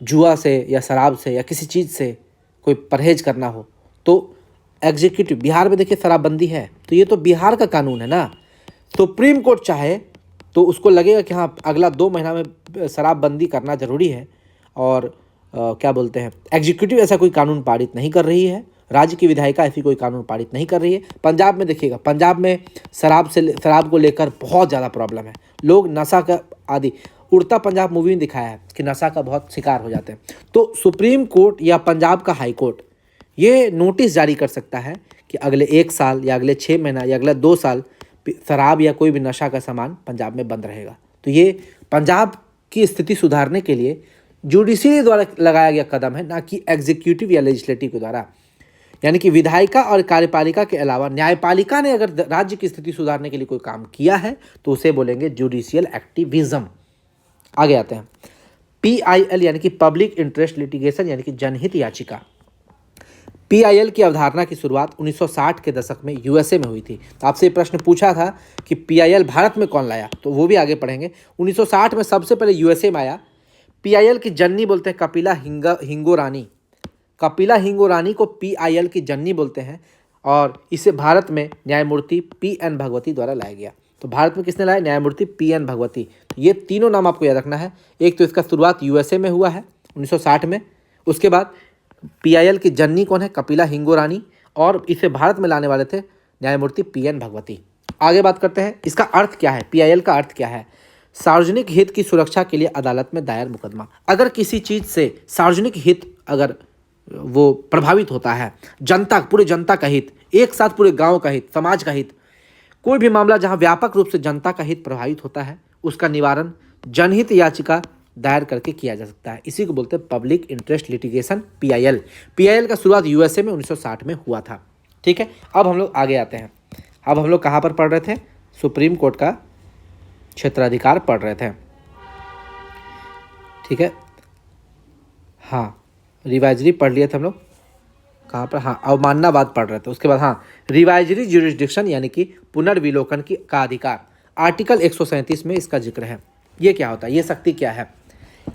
जुआ से या शराब से या किसी चीज़ से कोई परहेज करना हो तो एग्जीक्यूटिव, बिहार में देखिए शराबबंदी है तो ये तो बिहार का कानून है ना। सुप्रीम कोर्ट चाहे तो उसको लगेगा कि हाँ अगला 2 महीना में शराबबंदी करना ज़रूरी है, और क्या बोलते हैं एग्जीक्यूटिव ऐसा कोई कानून पारित नहीं कर रही है, राज्य की विधायिका ऐसी कोई कानून पारित नहीं कर रही है। पंजाब में देखिएगा, पंजाब में शराब को लेकर बहुत ज़्यादा प्रॉब्लम है। लोग नशा का आदि, उड़ता पंजाब मूवी में दिखाया है कि नशा का बहुत शिकार हो जाते हैं। तो सुप्रीम कोर्ट या पंजाब का हाई कोर्ट ये नोटिस जारी कर सकता है कि अगले 1 साल या अगले 6 महीना या अगले 2 साल शराब या कोई भी नशा का सामान पंजाब में बंद रहेगा। तो ये पंजाब की स्थिति सुधारने के लिए जुडिशरी द्वारा लगाया गया कदम है, ना कि एग्जीक्यूटिव या लेजिस्लेटिव के द्वारा। यानी कि विधायिका और कार्यपालिका के अलावा न्यायपालिका ने अगर राज्य की स्थिति सुधारने के लिए कोई काम किया है तो उसे बोलेंगे जुडिशियल एक्टिविज्म। आगे आते हैं PIL यानी कि पब्लिक इंटरेस्ट लिटिगेशन यानी कि जनहित याचिका। पीआईएल की अवधारणा की शुरुआत 1960 के दशक में यूएसए में हुई थी। तो आपसे ये प्रश्न पूछा था कि पीआईएल भारत में कौन लाया, तो वो भी आगे पढ़ेंगे। 1960 में सबसे पहले यूएसए में आया। पीआईएल की जननी बोलते हैं कपिला हिंगोरानी। कपिला हिंगोरानी को पीआईएल की जननी बोलते हैं और इसे भारत में न्यायमूर्ति पीएन भगवती द्वारा लाया गया। तो भारत में किसने लाया? न्यायमूर्ति पीएन भगवती। तो ये तीनों नाम आपको याद रखना है। एक तो इसका शुरुआत यूएसए में हुआ है 1960 में, उसके बाद पीआईएल की जननी कौन है? कपिला हिंगोरानी, और इसे भारत में लाने वाले थे न्यायमूर्ति पीएन भगवती। आगे बात करते हैं इसका अर्थ क्या है। पीआईएल का अर्थ क्या है? सार्वजनिक हित की सुरक्षा के लिए अदालत में दायर मुकदमा। अगर किसी चीज़ से सार्वजनिक हित अगर वो प्रभावित होता है, जनता, पूरे जनता का हित, एक साथ पूरे गांव का हित, समाज का हित, कोई भी मामला जहां व्यापक रूप से जनता का हित प्रभावित होता है, उसका निवारण जनहित याचिका दायर करके किया जा सकता है। इसी को बोलते हैं public interest litigation, PIL. PIL का शुरुआत यूएसए में 1960 में हुआ था। ठीक है, अब हम लोग आगे आते हैं। अब हम लोग कहाँ पर पढ़ रहे थे? सुप्रीम कोर्ट का क्षेत्राधिकार पढ़ रहे थे। ठीक है, हाँ, रिवाइजरी पढ़ लिए थे हम लोग। कहाँ पर? हाँ, अवमाननावाद पढ़ रहे थे। उसके बाद हाँ, रिवाइजरी ज्यूरिसडिक्शन यानी कि पुनर्विलोकन का अधिकार, आर्टिकल 137 में इसका जिक्र है। ये क्या होता है? ये शक्ति क्या है?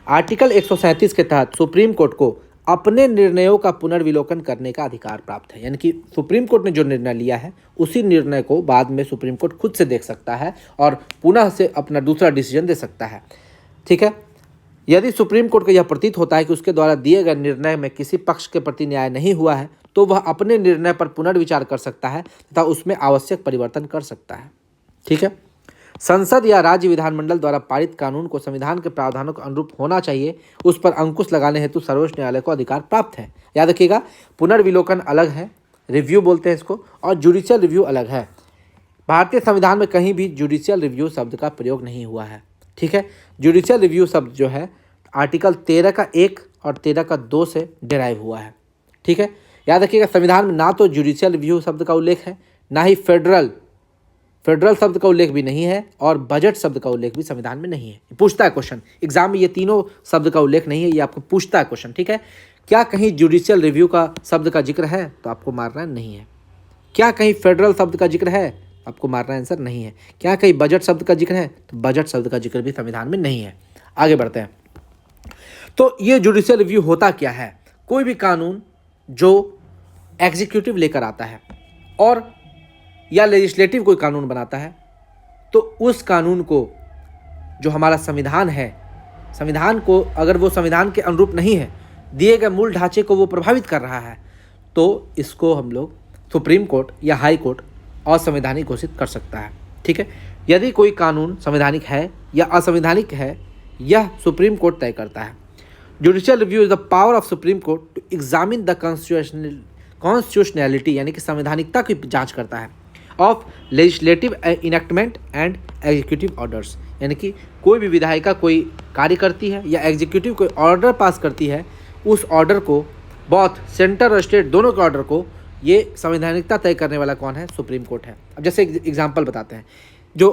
आर्टिकल 137 के तहत सुप्रीम कोर्ट को अपने निर्णयों का पुनर्विलोकन करने का अधिकार प्राप्त है। यानी कि सुप्रीम कोर्ट ने जो निर्णय लिया है उसी निर्णय को बाद में सुप्रीम कोर्ट खुद से देख सकता है और पुनः से अपना दूसरा डिसीजन दे सकता है। ठीक है, यदि सुप्रीम कोर्ट को यह प्रतीत होता है कि उसके द्वारा दिए गए निर्णय में किसी पक्ष के प्रति न्याय नहीं हुआ है, तो वह अपने निर्णय पर पुनर्विचार कर सकता है तथा उसमें आवश्यक परिवर्तन कर सकता है। ठीक है, संसद या राज्य विधानमंडल द्वारा पारित कानून को संविधान के प्रावधानों के अनुरूप होना चाहिए, उस पर अंकुश लगाने हेतु सर्वोच्च न्यायालय को अधिकार प्राप्त है। याद रखिएगा, पुनर्विलोकन अलग है, रिव्यू बोलते हैं इसको, और जुडिशियल रिव्यू अलग है। भारतीय संविधान में कहीं भी जुडिशियल रिव्यू शब्द का प्रयोग नहीं हुआ है। ठीक है, जुडिशियल रिव्यू शब्द जो है आर्टिकल 13 का 1 और 13 का 2 से डिराइव हुआ है। ठीक है, याद रखिएगा, संविधान में ना तो जुडिशियल रिव्यू शब्द का उल्लेख है, ना ही फेडरल शब्द का उल्लेख भी नहीं है, और बजट शब्द का उल्लेख भी संविधान में नहीं है। पूछता है क्वेश्चन एग्जाम में, ये तीनों शब्द का उल्लेख नहीं है, ये आपको पूछता है क्वेश्चन। ठीक है, क्या कहीं जुडिशियल रिव्यू का शब्द का जिक्र है? तो आपको मारना नहीं है। क्या कहीं फेडरल शब्द का जिक्र है? आपको मारना आंसर नहीं है। क्या कहीं बजट शब्द का जिक्र है? तो बजट शब्द का जिक्र भी संविधान में नहीं है। आगे बढ़ते हैं। तो ये जुडिशियल रिव्यू होता क्या है? कोई भी कानून जो एग्जीक्यूटिव लेकर आता है और या लेजिस्लेटिव कोई कानून बनाता है, तो उस कानून को जो हमारा संविधान है, संविधान को अगर वो संविधान के अनुरूप नहीं है, दिए गए मूल ढांचे को वो प्रभावित कर रहा है, तो इसको हम लोग सुप्रीम कोर्ट या हाई कोर्ट असंवैधानिक घोषित कर सकता है। ठीक है, यदि कोई कानून संवैधानिक है या असंवैधानिक है, यह सुप्रीम कोर्ट तय करता है। Judicial review is the power of supreme court to examine the constitutionality यानी कि संवैधानिकता की जांच करता है of legislative enactment and executive orders. यानी कि कोई भी विधायिका कोई कार्य करती है या एग्जीक्यूटिव कोई ऑर्डर पास करती है, उस ऑर्डर को, बहुत सेंटर और स्टेट दोनों के ऑर्डर को, ये संवैधानिकता तय करने वाला कौन है? सुप्रीम कोर्ट है। अब जैसे एग्जाम्पल बताते हैं, जो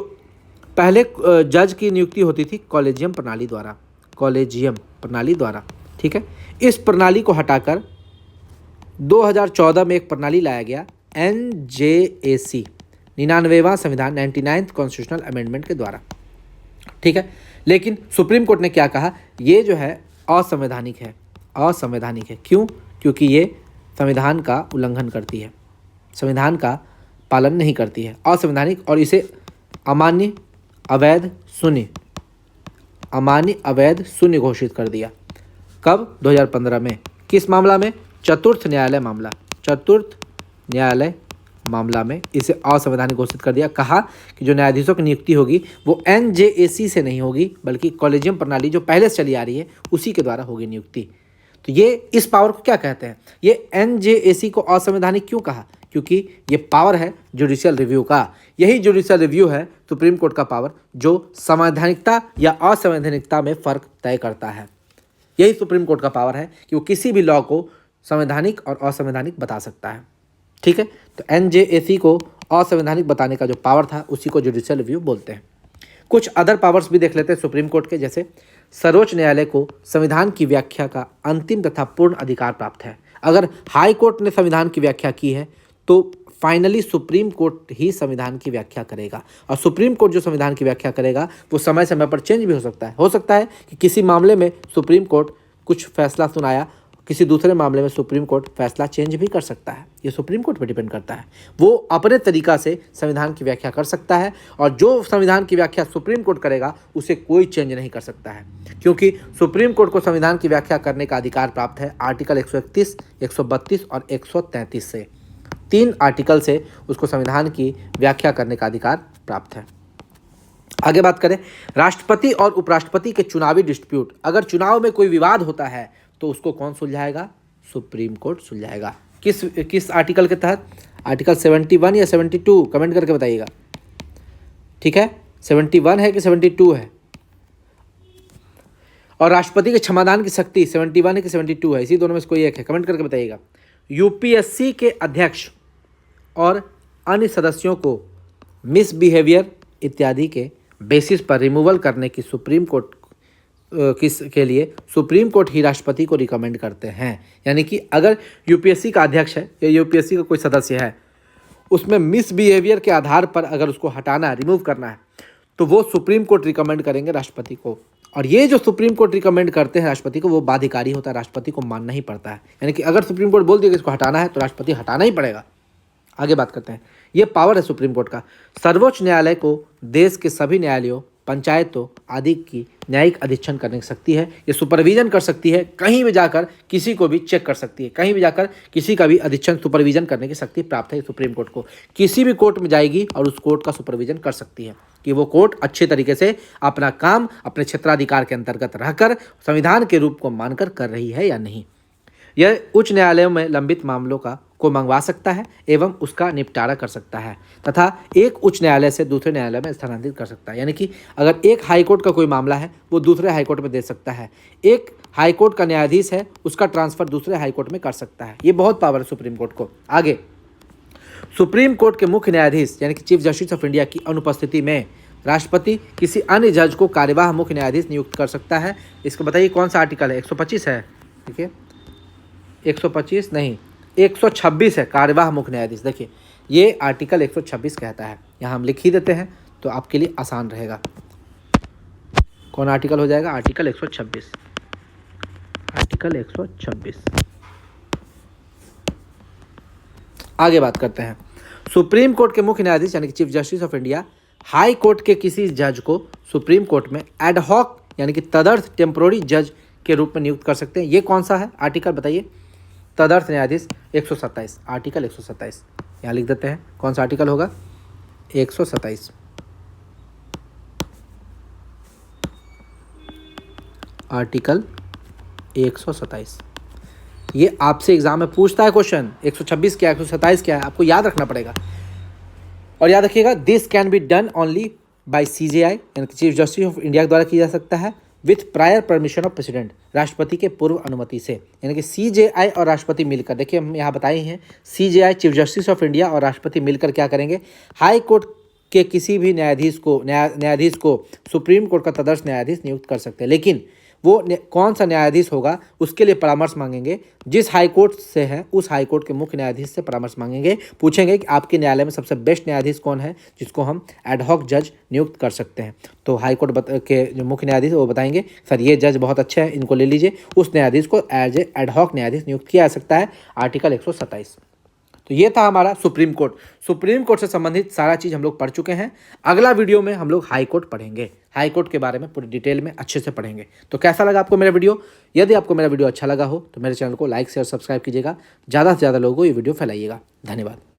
पहले जज की नियुक्ति होती थी कॉलेजियम प्रणाली द्वारा। ठीक है, इस प्रणाली को हटाकर 2014 में एक प्रणाली लाया गया, NJAC, 99वां संविधान 99th कॉन्स्टिट्यूशनल अमेंडमेंट के द्वारा। ठीक है, लेकिन सुप्रीम कोर्ट ने क्या कहा? ये जो है असंवैधानिक है। क्यों? क्योंकि ये संविधान का उल्लंघन करती है, संविधान का पालन नहीं करती है, असंवैधानिक, और इसे अमान्य, अवैध, शून्य घोषित कर दिया। कब? 2015 में। किस मामला में? चतुर्थ न्यायालय मामला में इसे असंवैधानिक घोषित कर दिया। कहा कि जो न्यायाधीशों की नियुक्ति होगी वो NJAC से नहीं होगी, बल्कि कॉलेजियम प्रणाली जो पहले से चली आ रही है उसी के द्वारा होगी नियुक्ति। तो ये इस पावर को क्या कहते हैं? ये NJAC को असंवैधानिक क्यों कहा? क्योंकि ये पावर है जुडिशियल रिव्यू का। यही जुडिशियल रिव्यू है सुप्रीम कोर्ट का पावर, जो संवैधानिकता या असंवैधानिकता में फ़र्क तय करता है। यही सुप्रीम कोर्ट का पावर है कि वो किसी भी लॉ को संवैधानिक और असंवैधानिक बता सकता है। ठीक है, तो NJAC को असंवैधानिक बताने का जो पावर था उसी को जुडिशियल रिव्यू बोलते हैं। कुछ अदर पावर्स भी देख लेते हैं सुप्रीम कोर्ट के, जैसे सर्वोच्च न्यायालय को संविधान की व्याख्या का अंतिम तथा पूर्ण अधिकार प्राप्त है। अगर हाई कोर्ट ने संविधान की व्याख्या की है तो फाइनली सुप्रीम कोर्ट ही संविधान की व्याख्या करेगा, और सुप्रीम कोर्ट जो संविधान की व्याख्या करेगा वो समय समय पर चेंज भी हो सकता है कि किसी मामले में सुप्रीम कोर्ट कुछ फैसला सुनाया, किसी दूसरे मामले में सुप्रीम कोर्ट फैसला चेंज भी कर सकता है। ये सुप्रीम कोर्ट पर डिपेंड करता है, वो अपने तरीका से संविधान की व्याख्या कर सकता है, और जो संविधान की व्याख्या सुप्रीम कोर्ट करेगा उसे कोई चेंज नहीं कर सकता है, क्योंकि सुप्रीम कोर्ट को संविधान की व्याख्या करने का अधिकार प्राप्त है आर्टिकल 131, 132 और 133 से। 3 आर्टिकल से उसको संविधान की व्याख्या करने का अधिकार प्राप्त है। आगे बात करें, राष्ट्रपति और उपराष्ट्रपति के चुनावी डिस्प्यूट, अगर चुनाव में कोई विवाद होता है तो उसको कौन सुलझाएगा? Supreme court सुलझाएगा। किस आर्टिकल के तहत? आर्टिकल 71 या 72, कमेंट करके बताइएगा। ठीक है, 71 है कि 72 है? और राष्ट्रपति के क्षमादान की शक्ति 71 है कि 72 है? इसी दोनों में से कोई एक है, कमेंट करके बताइएगा। यूपीएससी के अध्यक्ष और अन्य सदस्यों को मिसबिहेवियर इत्यादि के बेसिस पर रिमूवल करने की सुप्रीम कोर्ट के लिए सुप्रीम कोर्ट ही राष्ट्रपति को रिकमेंड करते हैं। यानी कि अगर यूपीएससी का अध्यक्ष है या यूपीएससी का कोई सदस्य है, उसमें मिसबिहेवियर के आधार पर अगर उसको हटाना है, रिमूव करना है, तो वो सुप्रीम कोर्ट रिकमेंड करेंगे राष्ट्रपति को। और ये जो सुप्रीम कोर्ट रिकमेंड करते हैं राष्ट्रपति को, वो बाध्यकारी होता है, राष्ट्रपति को मानना ही पड़ता है। यानी कि अगर सुप्रीम कोर्ट बोल दिया कि इसको हटाना है तो राष्ट्रपति हटाना ही पड़ेगा। आगे बात करते हैं, ये पावर है सुप्रीम कोर्ट का। सर्वोच्च न्यायालय को देश के सभी न्यायालयों, पंचायतों आदि की न्यायिक अधीक्षण करने की शक्ति है। ये सुपरविजन कर सकती है, कहीं भी जाकर किसी को भी चेक कर सकती है, कहीं भी जाकर किसी का भी अधीक्षण सुपरविजन करने की शक्ति प्राप्त है सुप्रीम कोर्ट को। किसी भी कोर्ट में जाएगी और उस कोर्ट का सुपरविजन कर सकती है कि वो कोर्ट अच्छे तरीके से अपना काम अपने क्षेत्राधिकार के अंतर्गत रहकर संविधान के रूप को मानकर कर रही है या नहीं। यह उच्च न्यायालयों में लंबित मामलों को मंगवा सकता है एवं उसका निपटारा कर सकता है, तथा एक उच्च न्यायालय से दूसरे न्यायालय में स्थानांतरित कर सकता है। यानी कि अगर एक हाईकोर्ट का कोई मामला है वो दूसरे हाईकोर्ट में दे सकता है, एक हाईकोर्ट का न्यायाधीश है उसका ट्रांसफर दूसरे हाईकोर्ट में कर सकता है। ये बहुत पावर है सुप्रीम कोर्ट को। आगे, सुप्रीम कोर्ट के मुख्य न्यायाधीश यानी कि चीफ जस्टिस ऑफ इंडिया की अनुपस्थिति में राष्ट्रपति किसी अन्य जज को कार्यवाह मुख्य न्यायाधीश नियुक्त कर सकता है। इसको बताइए कौन सा आर्टिकल है? 125 है। ठीक है, 125 नहीं, 126 है, कार्यवाह मुख्य न्यायाधीश। देखिए ये आर्टिकल 126 कहता है, यहाँ हम लिख ही देते हैं तो आपके लिए आसान रहेगा। कौन आर्टिकल हो जाएगा? आर्टिकल 126। आर्टिकल 126। आगे बात करते हैं, सुप्रीम कोर्ट के मुख्य न्यायाधीश यानी कि chief justice of India high court के किसी जज को सुप्रीम कोर्ट में एडहॉक यानी कि तदर्थ टेम्पोररी जज के रूप में नियुक्त कर सकते हैं। ये कौन सा है आर्टिकल बताइए? तदर्थ न्यायाधीश 127, आर्टिकल 127 यहाँ लिख देते हैं। कौन सा आर्टिकल होगा? 127। आर्टिकल 127 ये आपसे एग्जाम में पूछता है क्वेश्चन। 126 क्या है, 127 क्या है, आपको याद रखना पड़ेगा। और याद रखिएगा, this can be done only by CJI यानी कि चीफ जस्टिस ऑफ इंडिया के द्वारा किया जा सकता है with prior permission of president, राष्ट्रपति के पूर्व अनुमति से। यानी कि सीजेआई और राष्ट्रपति मिलकर, देखिए हम यहाँ बताए हैं, CJI chief justice of India और राष्ट्रपति मिलकर क्या करेंगे? हाई कोर्ट के किसी भी न्यायाधीश को सुप्रीम कोर्ट का तदर्थ न्यायाधीश नियुक्त कर सकते हैं। लेकिन वो कौन सा न्यायाधीश होगा उसके लिए परामर्श मांगेंगे। जिस हाई कोर्ट से है उस हाई कोर्ट के मुख्य न्यायाधीश से परामर्श मांगेंगे, पूछेंगे कि आपके न्यायालय में सबसे बेस्ट न्यायाधीश कौन है जिसको हम एडहॉक जज नियुक्त कर सकते हैं। तो हाई कोर्ट के जो मुख्य न्यायाधीश वो बताएंगे सर ये जज बहुत अच्छा है, इनको ले लीजिए। उस न्यायाधीश को एज ए एडहॉक न्यायाधीश नियुक्त किया जा सकता है, आर्टिकल 127। तो ये था हमारा सुप्रीम कोर्ट। सुप्रीम कोर्ट से संबंधित सारा चीज़ हम लोग पढ़ चुके हैं। अगला वीडियो में हम लोग हाई कोर्ट पढ़ेंगे, हाई कोर्ट के बारे में पूरी डिटेल में अच्छे से पढ़ेंगे। तो कैसा लगा आपको मेरा वीडियो? यदि आपको मेरा वीडियो अच्छा लगा हो तो मेरे चैनल को लाइक शेयर सब्सक्राइब कीजिएगा, ज़्यादा से ज़्यादा लोगों को ये वीडियो फैलाइएगा। धन्यवाद।